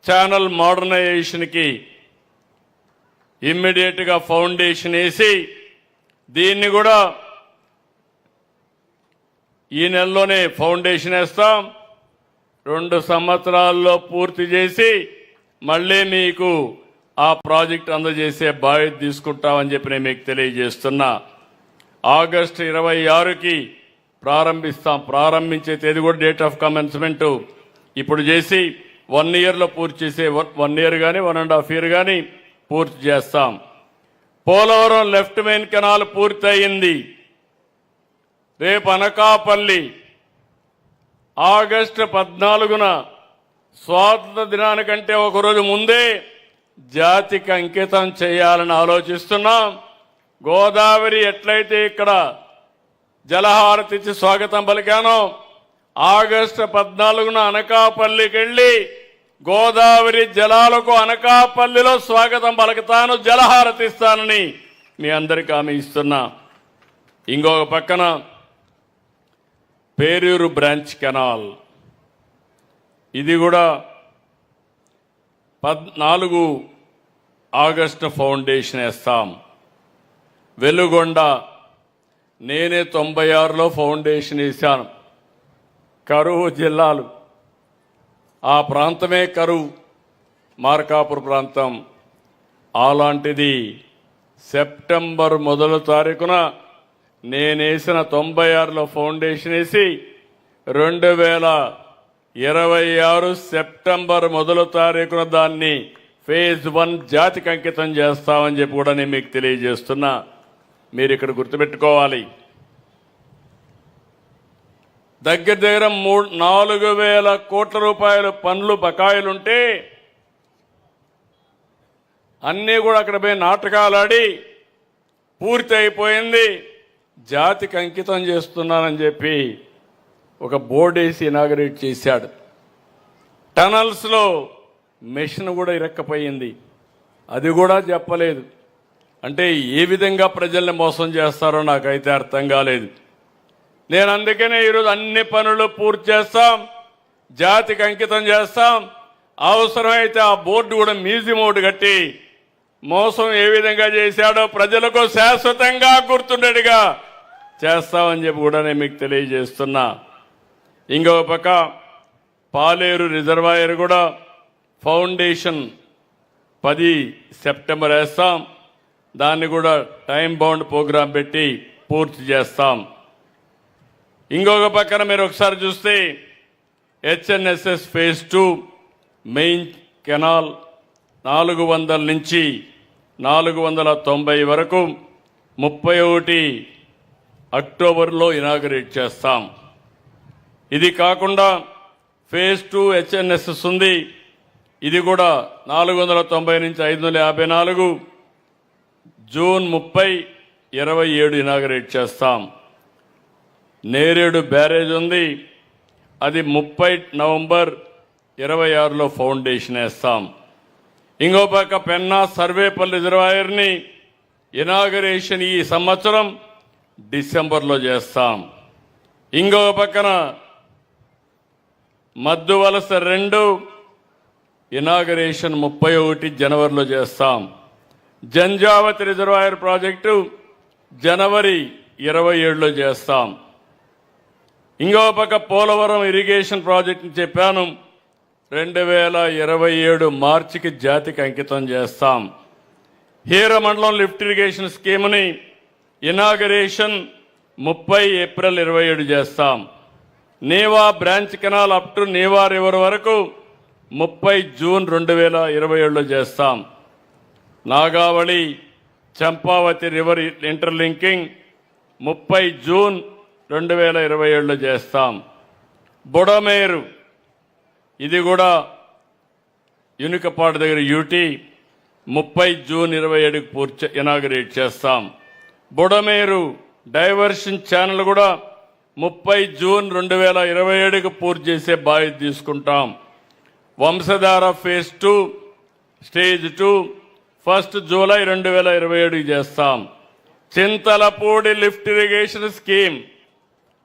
ఛానల్ మోడర్నైజేషన్కి ఇమ్మీడియట్ గా ఫౌండేషన్ వేసి దీన్ని కూడా ఈ నెలలోనే ఫౌండేషన్ వేస్తాం. 2 సంవత్సరాల్లో పూర్తి చేసి మళ్ళీ మీకు ఆ ప్రాజెక్ట్ అందజేసే బాధ్యత తీసుకుంటామని చెప్పి నేను మీకు తెలియజేస్తున్నా. ఆగస్టు 26కి ప్రారంభిస్తాం. ప్రారంభించే తేదీ కూడా డేట్ ఆఫ్ కమెన్స్మెంట్ ఇప్పుడు చేసి 1 ఇయర్లో పూర్తి చేసే 1 ఇయర్ కానీ 1.5 ఇయర్ కానీ పూర్తి చేస్తాం. పోలవరం లెఫ్ట్ మెయిన్ కెనాల్ పూర్తి అయింది. రేపు అనకాపల్లి ఆగస్టు 14న స్వాతంత్ర దినానికంటే ఒకరోజు ముందే జాతికి అంకితం చేయాలని ఆలోచిస్తున్నాం. గోదావరి ఎట్లయితే ఇక్కడ జలహారతి ఇచ్చి స్వాగతం పలికానో, ఆగస్టు 14న అనకాపల్లికి వెళ్లి గోదావరి జలాలకు అనకాపల్లిలో స్వాగతం పలుకుతాను, జలహారతి ఇస్తానని మీ అందరికీ హామీ ఇస్తున్నా. ఇంకొక పక్కన పేరూరు బ్రాంచ్ కెనాల్, ఇది కూడా 14 ఆగస్టు ఫౌండేషన్ వేస్తాం. వెలుగొండ నేనే 96లో ఫౌండేషన్ వేశాను. కరువు జిల్లాలు, ఆ ప్రాంతమే కరువు, మార్కాపురం ప్రాంతం. అలాంటిది సెప్టెంబర్ 1వ తారీఖున నేనేసిన 96లో ఫౌండేషన్ వేసి 2026 సెప్టెంబర్ 1వ తారీఖున దాన్ని ఫేజ్ 1 జాతికి అంకితం చేస్తామని చెప్పి కూడా నేను మీకు తెలియజేస్తున్నా. మీరు ఇక్కడ గుర్తుపెట్టుకోవాలి. దగ్గర 4,000 కోట్ల రూపాయల పన్నులు బకాయిలుంటే అన్నీ కూడా అక్కడ పోయి నాటకాలు ఆడి పూర్తి అయిపోయింది, జాతికి అంకితం చేస్తున్నానని చెప్పి ఒక బోర్డు వేసి ఇనాగరేట్ చేశాడు. టనల్స్లో మెషిన్ కూడా ఇరక్కపోయింది, అది కూడా చెప్పలేదు. అంటే ఏ విధంగా ప్రజల్ని మోసం చేస్తారో నాకైతే అర్థం కాలేదు. నేను అందుకనే ఈరోజు అన్ని పనులు పూర్తి చేస్తాం, జాతికి అంకితం చేస్తాం. అవసరమైతే ఆ బోర్డు కూడా మ్యూజియం ఒకటి కట్టి మోసం ఏ విధంగా చేశాడో ప్రజలకు శాశ్వతంగా గుర్తుండేట్టుగా చేస్తామని చెప్పి కూడా నేను మీకు తెలియజేస్తున్నా. ఇంకో పక్క పాలేరు రిజర్వాయర్ కూడా ఫౌండేషన్ 10 సెప్టెంబర్ వేస్తాం, దాన్ని కూడా టైం బౌండ్ ప్రోగ్రాం పెట్టి పూర్తి చేస్తాం. ఇంకొక పక్కన మీరు ఒకసారి చూస్తే హెచ్ఎన్ఎస్ఎస్ ఫేజ్ 2 మెయిన్ కెనాల్ 400 నుంచి 490 వరకు 31 అక్టోబర్లో ఇనాగరేట్ చేస్తాం. ఇది కాకుండా ఫేజ్ 2 హెచ్ఎన్ఎస్ఎస్ ఉంది, ఇది కూడా 490 నుంచి 554 జూన్ 30, 27 ఇనాగరేట్ చేస్తాం. నేరేడు బ్యారేజ్ ఉంది, అది 30 నవంబర్ 26లో ఫౌండేషన్ వేస్తాం. ఇంకో పక్క పెన్నా సర్వేపల్లి రిజర్వాయర్ని ఇనాగరేషన్ ఈ సంవత్సరం డిసెంబర్లో చేస్తాం. ఇంకో పక్కన మద్దు వలస 2 ఇనాగరేషన్ 31 జనవరిలో చేస్తాం. జంజావతి రిజర్వాయర్ ప్రాజెక్టు జనవరి 27లో చేస్తాం. ఇంకో పక్క పోలవరం ఇరిగేషన్ ప్రాజెక్టుని చెప్పాను, 2027 మార్చికి జాతికి అంకితం చేస్తాం. హీరమండలం లిఫ్ట్ ఇరిగేషన్ స్కీమ్ని ఇనాగరేషన్ 30 ఏప్రిల్ 27 చేస్తాం. Neva branch canal up to Neva river వరకు 30 జూన్ 2027లో చేస్తాం. Nagavali Champavathi river interlinking 30 June 2027లో చేస్తాం. బుడమేరు ఇది కూడా యునికపాడు దగ్గర యూటీ 30 జూన్ 27కి పూర్తి ఇనాగరేట్ చేస్తాం. బుడమేరు డైవర్షన్ ఛానల్ కూడా 30 జూన్ 2027కి పూర్తి చేసే బాధ్యత తీసుకుంటాం. వంశధార ఫేజ్ 2 స్టేజ్ 2 1 జూలై 2027కి చేస్తాం. చింతలపూడి లిఫ్ట్ ఇరిగేషన్ స్కీమ్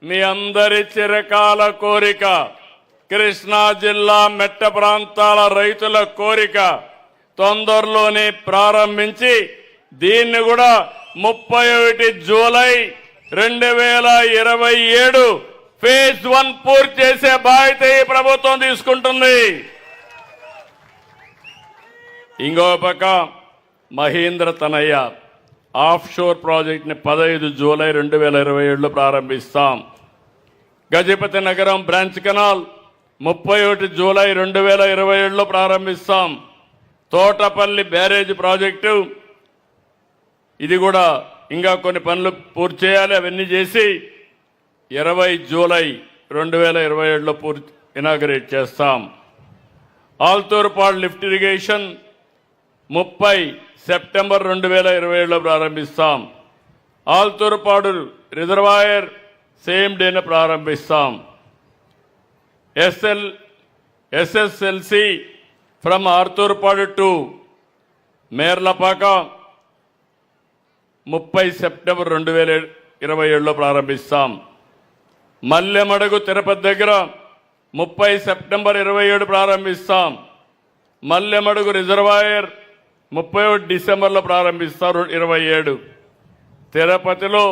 మీ అందరి చిరకాల కోరిక, కృష్ణా జిల్లా మెట్ట ప్రాంతాల రైతుల కోరిక. తొందరలోనే ప్రారంభించి దీన్ని కూడా 31 జూలై 2027 ఫేజ్ 1 పూర్తి చేసే బాధ్యత ఈ ప్రభుత్వం తీసుకుంటుంది. ఇంకో పక్క మహేంద్ర తనయ్య ఆఫ్ షోర్ ప్రాజెక్ట్ని 15 జూలై 2027లో ప్రారంభిస్తాం. Gajapathi Nagaram branch canal 31 July 2027లో ప్రారంభిస్తాం. తోటపల్లి బ్యారేజ్ ప్రాజెక్టు ఇది కూడా ఇంకా కొన్ని పనులు పూర్తి చేయాలి, అవన్నీ చేసి 20 జూలై 2027లో పూర్తి ఇనాగరేట్ చేస్తాం. ఆల్తూర్పాడు లిఫ్ట్ ఇరిగేషన్ 30 సెప్టెంబర్ 2027లో ప్రారంభిస్తాం. ఆల్తూర్పాడు రిజర్వాయర్ సేమ్ డేన ప్రారంభిస్తాం. SSLC from Arturpadu to Merlapaka 30 September 2027లో ప్రారంభిస్తాం. మల్లెమడుగు తిరుపతి దగ్గర 30 సెప్టెంబర్ 27 ప్రారంభిస్తాం. మల్లెమడుగు రిజర్వాయర్ 31 డిసెంబర్లో ప్రారంభిస్తారు 27. తిరుపతిలో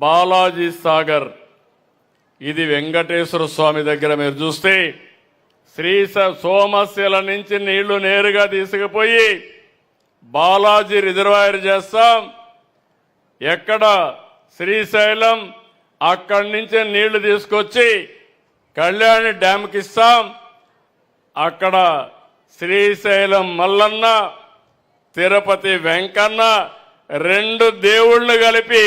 బాలాజీ సాగర్ ఇది వెంకటేశ్వర స్వామి దగ్గర మీరు చూస్తే సోమశిల నుంచి నీళ్లు నేరుగా తీసుకుపోయి బాలాజీ రిజర్వాయర్ చేస్తాం. ఎక్కడ శ్రీశైలం అక్కడి నుంచే నీళ్లు తీసుకొచ్చి కళ్యాణి డ్యాంకి ఇస్తాం. అక్కడ శ్రీశైలం మల్లన్న, తిరుపతి వెంకన్న, రెండు దేవుళ్ళు కలిపి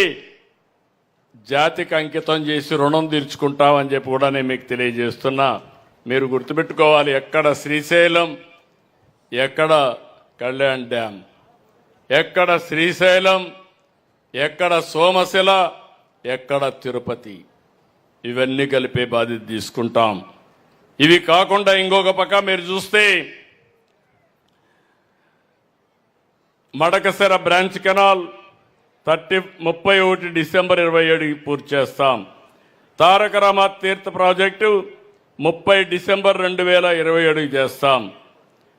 జాతికి అంకితం చేసి రుణం తీర్చుకుంటామని చెప్పి కూడా నేను మీకు తెలియజేస్తున్నా. మీరు గుర్తుపెట్టుకోవాలి, ఎక్కడ శ్రీశైలం, ఎక్కడ కళ్యాణ్ డ్యామ్, ఎక్కడ శ్రీశైలం, ఎక్కడ సోమశిల, ఎక్కడ తిరుపతి, ఇవన్నీ కలిపే బాధ్యత తీసుకుంటాం. ఇవి కాకుండా ఇంకొక పక్క మీరు చూస్తే మడకశిర బ్రాంచ్ కెనాల్ 31 డిసెంబర్ 27 పూర్తి చేస్తాం. తారక రామారావు తీర్థ ప్రాజెక్టు 30 డిసెంబర్ 2027 చేస్తాం.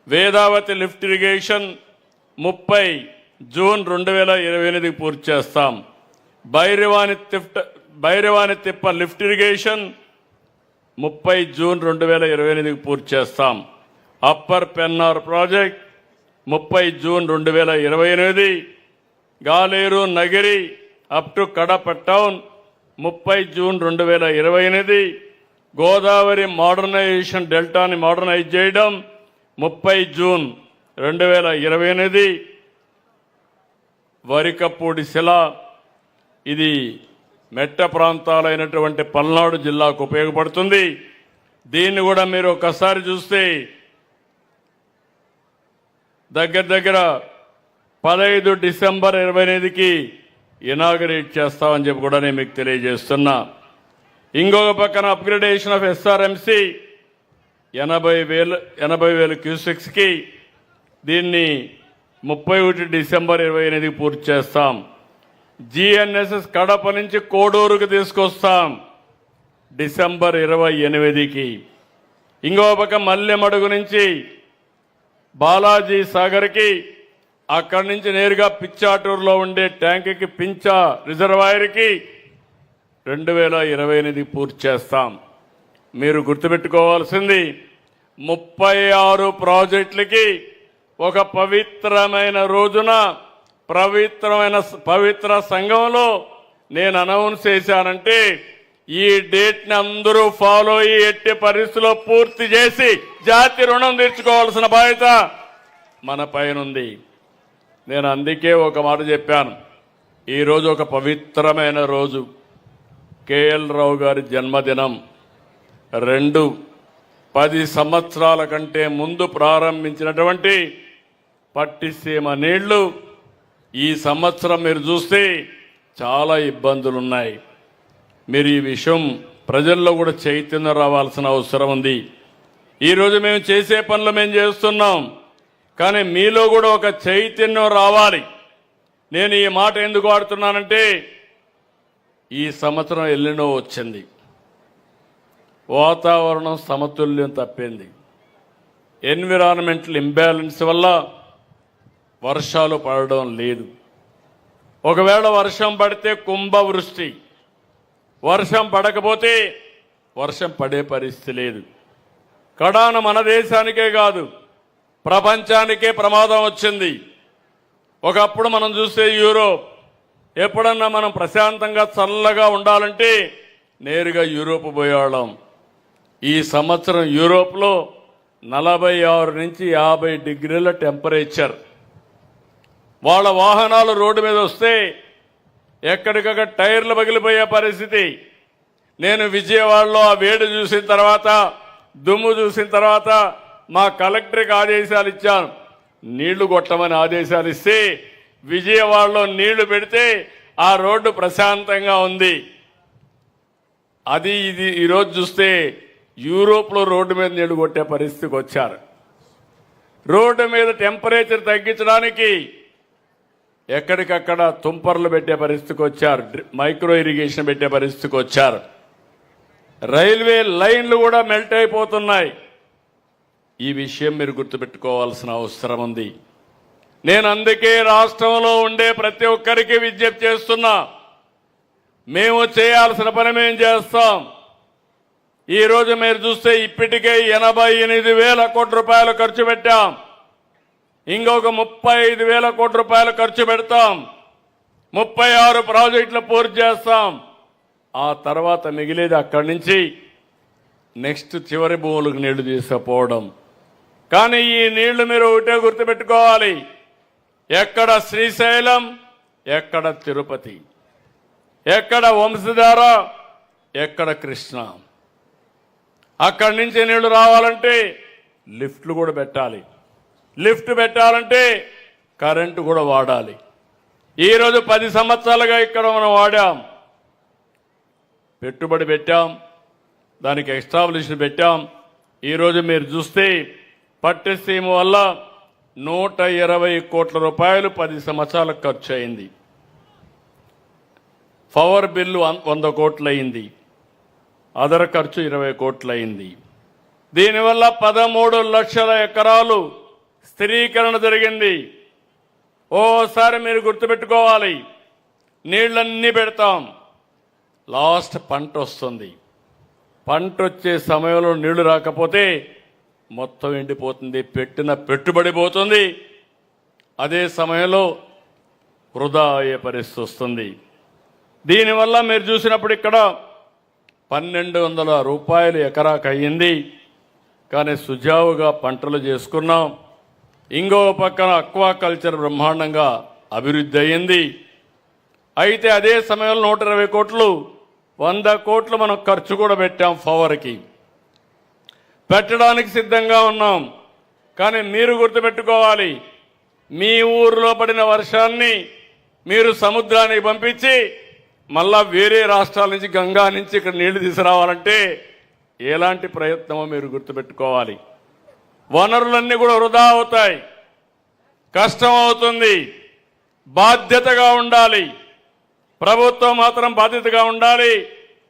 వేదావతి లిఫ్ట్ ఇరిగేషన్ 30 జూన్ 2028 పూర్తి చేస్తాం. భైరవాని తిప్ప లిఫ్ట్ ఇరిగేషన్ 30 జూన్ 2028 పూర్తి చేస్తాం. Upper Pennar project 30 June 2028. Galeru Nagari up to Kadapa town 30 June 2028. Godavari modernisation డెల్టాని మోడర్నైజ్ చేయడం 30 జూన్ 2028. వరికపూడి శిల, ఇది మెట్ట ప్రాంతాలైనటువంటి పల్నాడు జిల్లాకు ఉపయోగపడుతుంది. దీన్ని కూడా మీరు ఒకసారి చూస్తే దగ్గర 15 డిసెంబర్ 2028కి ఇనాగరేట్ చేస్తామని చెప్పి కూడా నేను మీకు తెలియజేస్తున్నా. ఇంకొక పక్కన అప్గ్రేడేషన్ ఆఫ్ ఎస్ఆర్ఎంసి 80,000 క్యూసెక్స్కి దీన్ని 31 డిసెంబర్ 2028కి పూర్తి చేస్తాం. జిఎన్ఎస్ఎస్ కడప నుంచి కోడూరుకు తీసుకొస్తాం డిసెంబర్ 28కి. ఇంకో పక్క మల్లెమడుగు నుంచి బాలాజీ సాగర్కి, అక్కడి నుంచి నేరుగా పిచ్చాటూరులో ఉండే ట్యాంక్కి పించా రిజర్వాయర్కి 2028 పూర్తి చేస్తాం. మీరు గుర్తుపెట్టుకోవాల్సింది 36 ప్రాజెక్టులకి ఒక పవిత్రమైన రోజున పవిత్ర సంఘంలో నేను అనౌన్స్ చేశానంటే ఈ డేట్ని అందరూ ఫాలో అయ్యి ఎట్టి పరిస్థితుల్లో పూర్తి చేసి జాతి రుణం తీర్చుకోవాల్సిన బాధ్యత మన పైనుంది. నేను అందుకే ఒక మాట చెప్పాను, ఈరోజు ఒక పవిత్రమైన రోజు, కేఎల్ రావు గారి జన్మదినం. 10 సంవత్సరాల కంటే ముందు ప్రారంభించినటువంటి పట్టిసీమ నీళ్లు ఈ సంవత్సరం మీరు చూస్తే చాలా ఇబ్బందులున్నాయి. మీరు ఈ విషయం ప్రజల్లో కూడా చైతన్యం రావాల్సిన అవసరం ఉంది. ఈరోజు మేము చేసే పనులు మేము చేస్తున్నాం, కానీ మీలో కూడా ఒక చైతన్యం రావాలి. నేను ఈ మాట ఎందుకు వాడుతున్నానంటే ఈ సంవత్సరం ఎల్లినో వచ్చింది, వాతావరణం సమతుల్యం తప్పింది. ఎన్విరాన్మెంటల్ ఇంబ్యాలెన్స్ వల్ల వర్షాలు పడడం లేదు. ఒకవేళ వర్షం పడితే కుంభవృష్టి, వర్షం పడకపోతే వర్షం పడే పరిస్థితి లేదు. కడాన మన దేశానికే కాదు ప్రపంచానికే ప్రమాదం వచ్చింది. ఒకప్పుడు మనం చూస్తే యూరోప్, ఎప్పుడన్నా మనం ప్రశాంతంగా చల్లగా ఉండాలంటే నేరుగా యూరోప్ పోయేవాళ్ళం. ఈ సంవత్సరం యూరోప్లో 46 నుంచి 50 డిగ్రీల టెంపరేచర్. వాళ్ళ వాహనాలు రోడ్డు మీద వస్తే ఎక్కడికక్కడ టైర్లు పగిలిపోయే పరిస్థితి. నేను విజయవాడలో ఆ వేడి చూసిన తర్వాత, దుమ్ము చూసిన తర్వాత మా కలెక్టర్కి ఆదేశాలు ఇచ్చాను, నీళ్లు కొట్టమని ఆదేశాలు ఇస్తే విజయవాడలో నీళ్లు పెడితే ఆ రోడ్డు ప్రశాంతంగా ఉంది. అది ఇది ఈరోజు చూస్తే యూరోప్లో రోడ్డు మీద నీళ్లు కొట్టే పరిస్థితికి వచ్చారు. రోడ్డు మీద టెంపరేచర్ తగ్గించడానికి ఎక్కడికక్కడ తుంపర్లు పెట్టే పరిస్థితికి వచ్చారు, మైక్రో ఇరిగేషన్ పెట్టే పరిస్థితికి వచ్చారు. రైల్వే లైన్లు కూడా మెల్ట్ అయిపోతున్నాయి. ఈ విషయం మీరు గుర్తుపెట్టుకోవాల్సిన అవసరం ఉంది. నేను అందుకే రాష్ట్రంలో ఉండే ప్రతి ఒక్కరికి విజ్ఞప్తి చేస్తున్నా, మేము చేయాల్సిన పని మేము చేస్తాం. ఈరోజు మీరు చూస్తే ఇప్పటికే 88,000 కోట్ల రూపాయలు ఖర్చు పెట్టాం. ఇంకొక 35,000 కోట్ల రూపాయలు ఖర్చు పెడతాం. 36 ప్రాజెక్టులు పూర్తి చేస్తాం. ఆ తర్వాత మిగిలేది అక్కడి నుంచి నెక్స్ట్ చివరి భూములకు నీళ్లు తీసుకుపోవడం. కానీ ఈ నీళ్లు మీరు ఒకటే గుర్తుపెట్టుకోవాలి, ఎక్కడ శ్రీశైలం, ఎక్కడ తిరుపతి, ఎక్కడ వంశధార, ఎక్కడ కృష్ణ. అక్కడి నుంచి నీళ్లు రావాలంటే లిఫ్ట్లు కూడా పెట్టాలి. లిఫ్ట్ పెట్టాలంటే కరెంటు కూడా వాడాలి. ఈరోజు 10 సంవత్సరాలుగా ఇక్కడ మనం వాడాం, పెట్టుబడి పెట్టాం, దానికి ఎస్టాబ్లిష్మెంట్ పెట్టాం. ఈరోజు మీరు చూస్తే పట్టిసీమ వల్ల 120 కోట్ల రూపాయలు 10 సంవత్సరాలకు ఖర్చు అయింది. పవర్ బిల్లు 100 కోట్లు అయింది, అదర్ ఖర్చు 20 కోట్లు అయింది. దీనివల్ల 13 లక్షల ఎకరాలు స్థిరీకరణ జరిగింది. ఓసారి మీరు గుర్తుపెట్టుకోవాలి, నీళ్ళన్నీ పెడతాం, లాస్ట్ పంట వస్తుంది. పంట వచ్చే సమయంలో నీళ్లు రాకపోతే మొత్తం ఎండిపోతుంది, పెట్టిన పెట్టుబడి పోతుంది. అదే సమయంలో వృధా అయ్యే పరిస్థితి వస్తుంది. దీనివల్ల మీరు చూసినప్పుడు ఇక్కడ 1200 రూపాయలు ఎకరాకు అయ్యింది. కానీ సుజావుగా పంటలు చేసుకున్నాం. ఇంకో పక్కన అక్వాకల్చర్ బ్రహ్మాండంగా అభివృద్ధి అయ్యింది. అయితే అదే సమయంలో 120 కోట్లు 100 కోట్లు మనం ఖర్చు కూడా పెట్టాం. పవర్కి పెట్టడానికి సిద్ధంగా ఉన్నాం. కానీ మీరు గుర్తుపెట్టుకోవాలి, మీ ఊరిలో పడిన వర్షాన్ని మీరు సముద్రానికి పంపించి మళ్ళా వేరే రాష్ట్రాల నుంచి గంగా నుంచి ఇక్కడ నీళ్లు తీసుకురావాలంటే ఎలాంటి ప్రయత్నమో మీరు గుర్తుపెట్టుకోవాలి. వనరులన్నీ కూడా వృధా అవుతాయి, కష్టం అవుతుంది. బాధ్యతగా ఉండాలి. ప్రభుత్వం మాత్రం బాధ్యతగా ఉండాలి,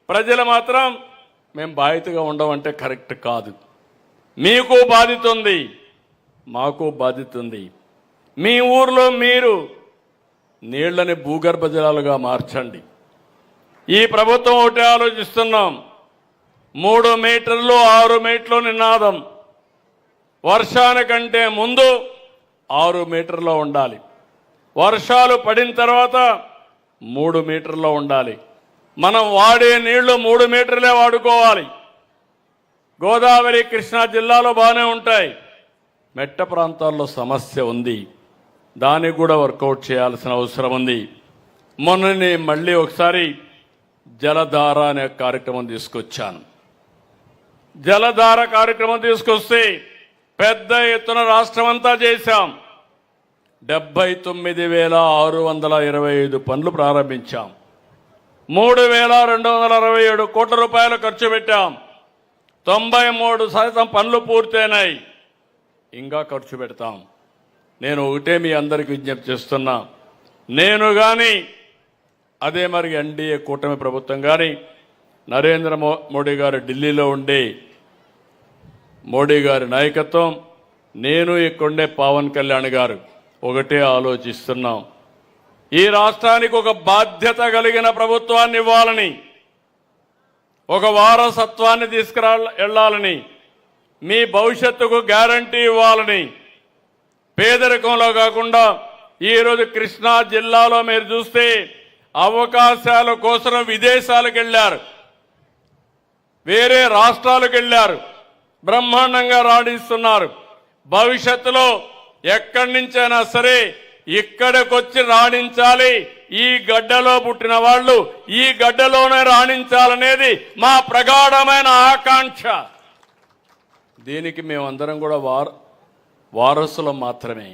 ప్రజలు మాత్రం మేము బాధ్యతగా ఉండమంటే కరెక్ట్ కాదు. మీకు బాధ్యత ఉంది, మాకు బాధ్యత ఉంది. మీ ఊర్లో మీరు నీళ్లని భూగర్భ జలాలుగా మార్చండి. ఈ ప్రభుత్వం ఒకటి ఆలోచిస్తున్నాం, 3 మీటర్లు 6 మీటర్లు నినాదం. వర్షానికంటే ముందు 6 మీటర్లో ఉండాలి, వర్షాలు పడిన తర్వాత 3 మీటర్లో ఉండాలి. మనం వాడే నీళ్లు 3 మీటర్లే వాడుకోవాలి. గోదావరి కృష్ణా జిల్లాలో బాగానే ఉంటాయి, మెట్ట ప్రాంతాల్లో సమస్య ఉంది, దానికి కూడా వర్కౌట్ చేయాల్సిన అవసరం ఉంది. మొన్ననే మళ్ళీ ఒకసారి జలధార అనే కార్యక్రమం తీసుకొచ్చాను. జలధార కార్యక్రమం తీసుకొస్తే పెద్ద ఎత్తున రాష్ట్రమంతా చేశాం. 79,625 పనులు ప్రారంభించాం. 3,267 కోట్ల రూపాయలు ఖర్చు పెట్టాం. 93% పనులు పూర్తయినాయి, ఇంకా ఖర్చు పెడతాం. నేను ఒకటే మీ అందరికీ విజ్ఞప్తి చేస్తున్నా, నేను కానీ అదే మరి ఎన్డీఏ కూటమి ప్రభుత్వం కానీ నరేంద్ర మోడీ గారు ఢిల్లీలో ఉండే మోడీ గారి నాయకత్వం, నేను ఇక్కడుండే పవన్ కళ్యాణ్ గారు ఒకటే ఆలోచిస్తున్నాం, ఈ రాష్ట్రానికి ఒక బాధ్యత కలిగిన ప్రభుత్వాన్ని ఇవ్వాలని, ఒక వారసత్వాన్ని వెళ్ళాలని, మీ భవిష్యత్తుకు గ్యారంటీ ఇవ్వాలని. పేదరికంలో కాకుండా ఈరోజు కృష్ణా జిల్లాలో మీరు చూస్తే అవకాశాల కోసం విదేశాలకు వెళ్ళారు, వేరే రాష్ట్రాలకు వెళ్ళారు, బ్రహ్మాండంగా రాణిస్తున్నారు. భవిష్యత్తులో ఎక్కడి నుంచైనా సరే ఇక్కడికొచ్చి రాణించాలి. ఈ గడ్డలో పుట్టిన వాళ్ళు ఈ గడ్డలోనే రాణించాలనేది మా ప్రగాఢమైన ఆకాంక్ష. దీనికి మేమందరం కూడా వారసులం మాత్రమే.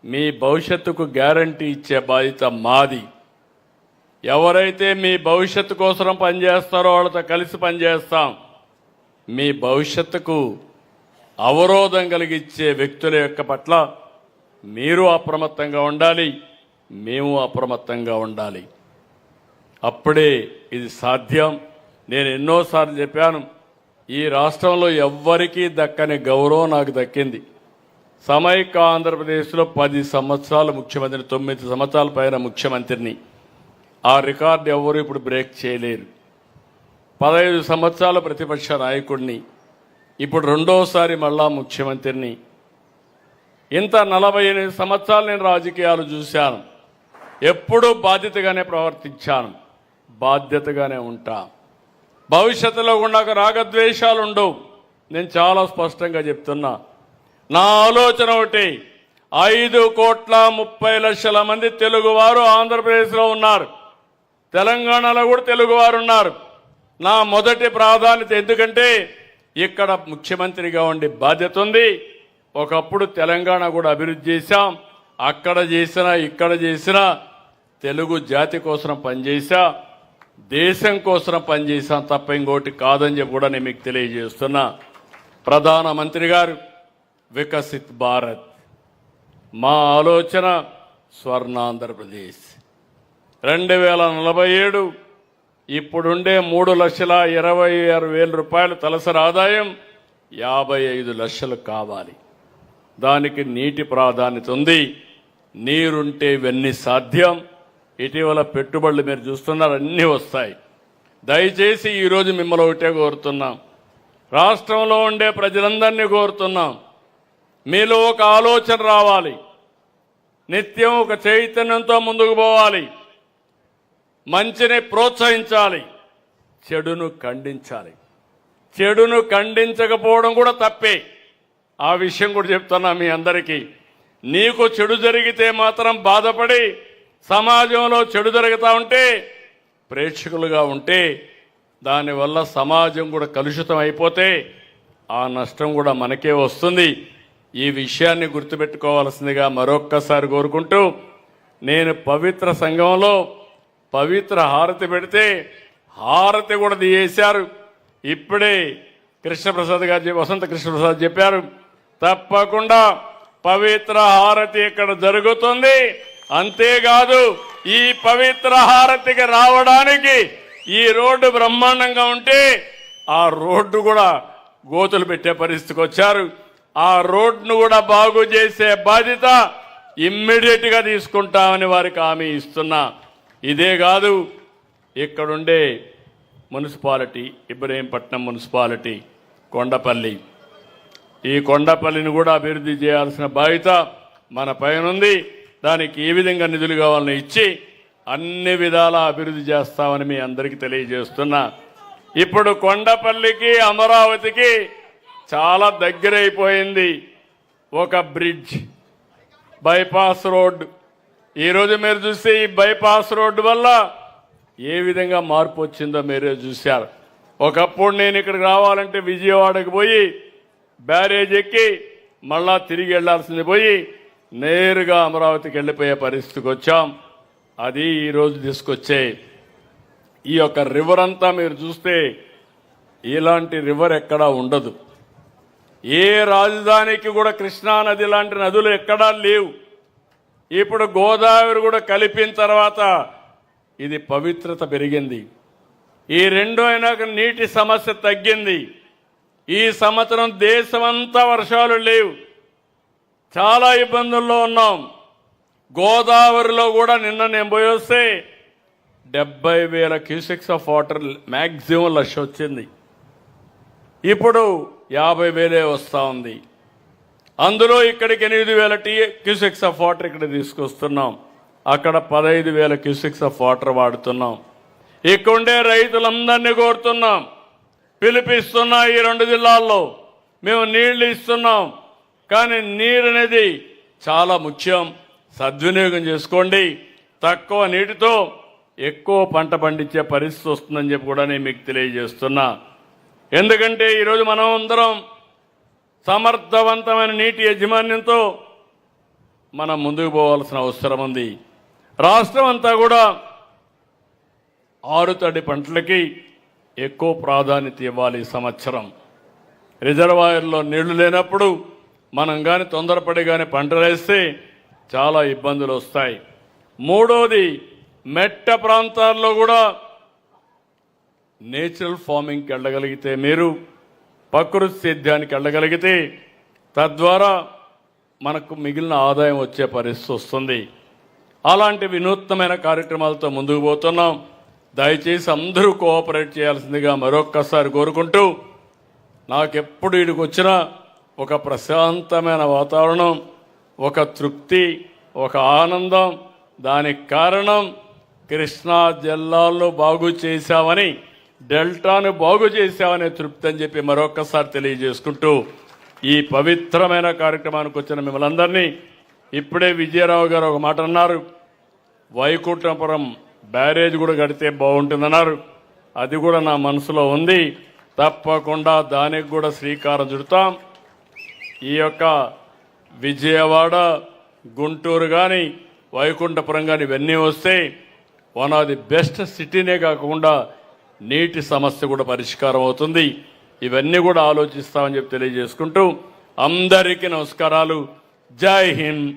మీ భవిష్యత్తుకు గ్యారంటీ ఇచ్చే బాధ్యత మాది. ఎవరైతే మీ భవిష్యత్తు కోసం పనిచేస్తారో వాళ్ళతో కలిసి పనిచేస్తాం. మీ భవిష్యత్తుకు అవరోధం కలిగించే వ్యక్తుల యొక్క పట్ల మీరు అప్రమత్తంగా ఉండాలి, మేము అప్రమత్తంగా ఉండాలి. అప్పుడే ఇది సాధ్యం. నేను ఎన్నోసార్లు చెప్పాను, ఈ రాష్ట్రంలో ఎవ్వరికీ దక్కని గౌరవం నాకు దక్కింది. సమైక్య ఆంధ్రప్రదేశ్లో 10 సంవత్సరాలు ముఖ్యమంత్రిని, 9 సంవత్సరాల పైన ముఖ్యమంత్రిని. ఆ రికార్డు ఎవరు ఇప్పుడు బ్రేక్ చేయలేరు. 15 సంవత్సరాల ప్రతిపక్ష నాయకుడిని, ఇప్పుడు రెండోసారి మళ్ళా ముఖ్యమంత్రిని. ఇంత 48 సంవత్సరాలు నేను రాజకీయాలు చూశాను. ఎప్పుడూ బాధ్యతగానే ప్రవర్తించాను, బాధ్యతగానే ఉంటా. భవిష్యత్తులో కూడా నాకు రాగద్వేషాలు ఉండవు. నేను చాలా స్పష్టంగా చెప్తున్నా. నా ఆలోచన ఒకటి, 5,30,00,000 మంది తెలుగువారు ఆంధ్రప్రదేశ్లో ఉన్నారు. తెలంగాణలో కూడా తెలుగువారు ఉన్నారు. నా మొదటి ప్రాధాన్యత ఎందుకంటే ఇక్కడ ముఖ్యమంత్రిగా ఉండే బాధ్యత ఉంది. ఒకప్పుడు తెలంగాణ కూడా అభివృద్ధి చేశాం. అక్కడ చేసినా ఇక్కడ చేసినా తెలుగు జాతి కోసం పనిచేశా, దేశం కోసం పనిచేశాం తప్ప ఇంకోటి కాదని చెప్పి కూడా నేను మీకు తెలియజేస్తున్నా. ప్రధానమంత్రి గారు వికసిత్ భారత్, మా ఆలోచన స్వర్ణాంధ్రప్రదేశ్ 2047 ఇప్పుడుండే 3,26,000 రూపాయలు తలసరి ఆదాయం 55 లక్షలు కావాలి. దానికి నీటి ప్రాధాన్యత ఉంది. నీరుంటే ఇవన్నీ సాధ్యం. ఇటీవల పెట్టుబడులు మీరు చూస్తున్నారు, అన్నీ వస్తాయి. దయచేసి ఈరోజు మిమ్మల్ని ఒకటే కోరుతున్నాం, రాష్ట్రంలో ఉండే ప్రజలందరినీ కోరుతున్నాం, మీలో ఒక ఆలోచన రావాలి. నిత్యం ఒక చైతన్యంతో ముందుకు పోవాలి. మంచిని ప్రోత్సహించాలి, చెడును ఖండించాలి. చెడును ఖండించకపోవడం కూడా తప్పే. ఆ విషయం కూడా చెప్తున్నా మీ అందరికీ. నీకు చెడు జరిగితే మాత్రం బాధపడి సమాజంలో చెడు జరుగుతూ ఉంటే ప్రేక్షకులుగా ఉంటే దానివల్ల సమాజం కూడా కలుషితం అయిపోతే ఆ నష్టం కూడా మనకే వస్తుంది. ఈ విషయాన్ని గుర్తుపెట్టుకోవాల్సిందిగా మరొక్కసారి కోరుకుంటూ, నేను పవిత్ర సంఘంలో పవిత్ర హారతి పెడితే హారతి కూడా తీయేశారు. ఇప్పుడే కృష్ణప్రసాద్ గారు, వసంత కృష్ణప్రసాద్ చెప్పారు, తప్పకుండా పవిత్ర హారతి ఇక్కడ జరుగుతుంది. అంతేకాదు ఈ పవిత్ర హారతికి రావడానికి ఈ రోడ్డు బ్రహ్మాండంగా ఉంటే ఆ రోడ్డు కూడా గోతులు పెట్టే పరిస్థితికి వచ్చారు. ఆ రోడ్డును కూడా బాగు చేసే బాధ్యత ఇమ్మీడియట్ గా తీసుకుంటామని వారికి హామీ ఇస్తున్నా. ఇదే కాదు, ఇక్కడుండే మున్సిపాలిటీ ఇబ్రహీంపట్నం మున్సిపాలిటీ కొండపల్లి, ఈ కొండపల్లిని కూడా అభివృద్ధి చేయాల్సిన బాధ్యత మన పైనుంది. దానికి ఏ విధంగా నిధులు కావాలని ఇచ్చి అన్ని విధాలా అభివృద్ధి చేస్తామని మీ అందరికీ తెలియజేస్తున్నా. ఇప్పుడు కొండపల్లికి అమరావతికి చాలా దగ్గరైపోయింది ఒక బ్రిడ్జ్, బైపాస్ రోడ్డు. ఈరోజు మీరు చూస్తే ఈ బైపాస్ రోడ్డు వల్ల ఏ విధంగా మార్పు వచ్చిందో మీరే చూశారు. ఒకప్పుడు నేను ఇక్కడికి రావాలంటే విజయవాడకు పోయి బ్యారేజ్ ఎక్కి మళ్ళా తిరిగి వెళ్లాల్సింది పోయి నేరుగా అమరావతికి వెళ్ళిపోయే పరిస్థితికి వచ్చాం. అది ఈరోజు తీసుకొచ్చే ఈ యొక్క రివర్ అంతా మీరు చూస్తే ఇలాంటి రివర్ ఎక్కడా ఉండదు. ఏ రాజధానికి కూడా కృష్ణా నది లాంటి నదులు ఎక్కడా లేవు. ఇప్పుడు గోదావరి కూడా కలిపిన తర్వాత ఇది పవిత్రత పెరిగింది. ఈ రెండు అయినాక నీటి సమస్య తగ్గింది. ఈ సంవత్సరం దేశమంతా వర్షాలు లేవు, చాలా ఇబ్బందుల్లో ఉన్నాం. గోదావరిలో కూడా నిన్న నేను పోయి వస్తే 70,000 క్యూసెక్స్ ఆఫ్ వాటర్ మ్యాక్సిమం లక్ష వచ్చింది. ఇప్పుడు 50,000 వస్తూ ఉంది. అందులో ఇక్కడికి 8,000 క్యూసెక్స్ ఆఫ్ వాటర్ ఇక్కడ తీసుకొస్తున్నాం. అక్కడ 15,000 క్యూసెక్స్ ఆఫ్ వాటర్ వాడుతున్నాం. ఇక్కడుండే రైతులందరినీ కోరుతున్నాం, పిలిపిస్తున్నా. ఈ 2 జిల్లాల్లో మేము నీళ్లు ఇస్తున్నాం, కానీ నీరు అనేది చాలా ముఖ్యం. సద్వినియోగం చేసుకోండి. తక్కువ నీటితో ఎక్కువ పంట పండించే పరిస్థితి వస్తుందని చెప్పి కూడా నేను మీకు తెలియజేస్తున్నా. ఎందుకంటే ఈరోజు మనం అందరం సమర్థవంతమైన నీటి యాజమాన్యంతో మనం ముందుకు పోవాల్సిన అవసరం ఉంది. రాష్ట్రం అంతా కూడా ఆరుతడి పంటలకి ఎక్కువ ప్రాధాన్యత ఇవ్వాలి. ఈ సంవత్సరం రిజర్వాయర్లో నీళ్లు లేనప్పుడు మనం కానీ తొందరపడి కానీ పంటలు వేస్తే చాలా ఇబ్బందులు వస్తాయి. మూడోది, మెట్ట ప్రాంతాల్లో కూడా నేచురల్ ఫార్మింగ్కి వెళ్ళగలిగితే, మీరు ప్రకృతి సేద్యానికి వెళ్ళగలిగితే తద్వారా మనకు మిగిలిన ఆదాయం వచ్చే పరిస్థితి వస్తుంది. అలాంటి వినూత్నమైన కార్యక్రమాలతో ముందుకు పోతున్నాం. దయచేసి అందరూ కోఆపరేట్ చేయాల్సిందిగా మరొక్కసారి కోరుకుంటూ, నాకెప్పుడు ఇక్కడికి వచ్చినా ఒక ప్రశాంతమైన వాతావరణం, ఒక తృప్తి, ఒక ఆనందం. దానికి కారణం కృష్ణా జిల్లాలను బాగు చేశామని, డెల్టాను బాగు చేశామనే తృప్తి అని చెప్పి మరొక్కసారి తెలియజేసుకుంటూ, ఈ పవిత్రమైన కార్యక్రమానికి వచ్చిన మిమ్మల్ని అందరినీ ఇప్పుడే విజయరావు గారు ఒక మాట అన్నారు, వైకుంఠపురం బ్యారేజ్ కూడా కడితే బాగుంటుందన్నారు. అది కూడా నా మనసులో ఉంది. తప్పకుండా దానికి కూడా శ్రీకారం చుడతాం. ఈ యొక్క విజయవాడ, గుంటూరు కానీ వైకుంఠపురం కానీ ఇవన్నీ వస్తే వన్ ఆఫ్ ది బెస్ట్ సిటీనే కాకుండా నీటి సమస్య కూడా పరిష్కారం అవుతుంది. ఇవన్నీ కూడా ఆలోచిస్తామని చెప్పి తెలియజేసుకుంటూ అందరికీ నమస్కారాలు. జై హింద్.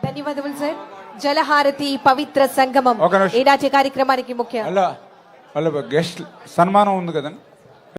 ధన్యవాదములు సార్. జలహారతి పవిత్ర సంగమం ఒక నిమిషం. ఈనాటి కార్యక్రమానికి ముఖ్య అలా గెస్ట్ సన్మానం ఉంది కదండి.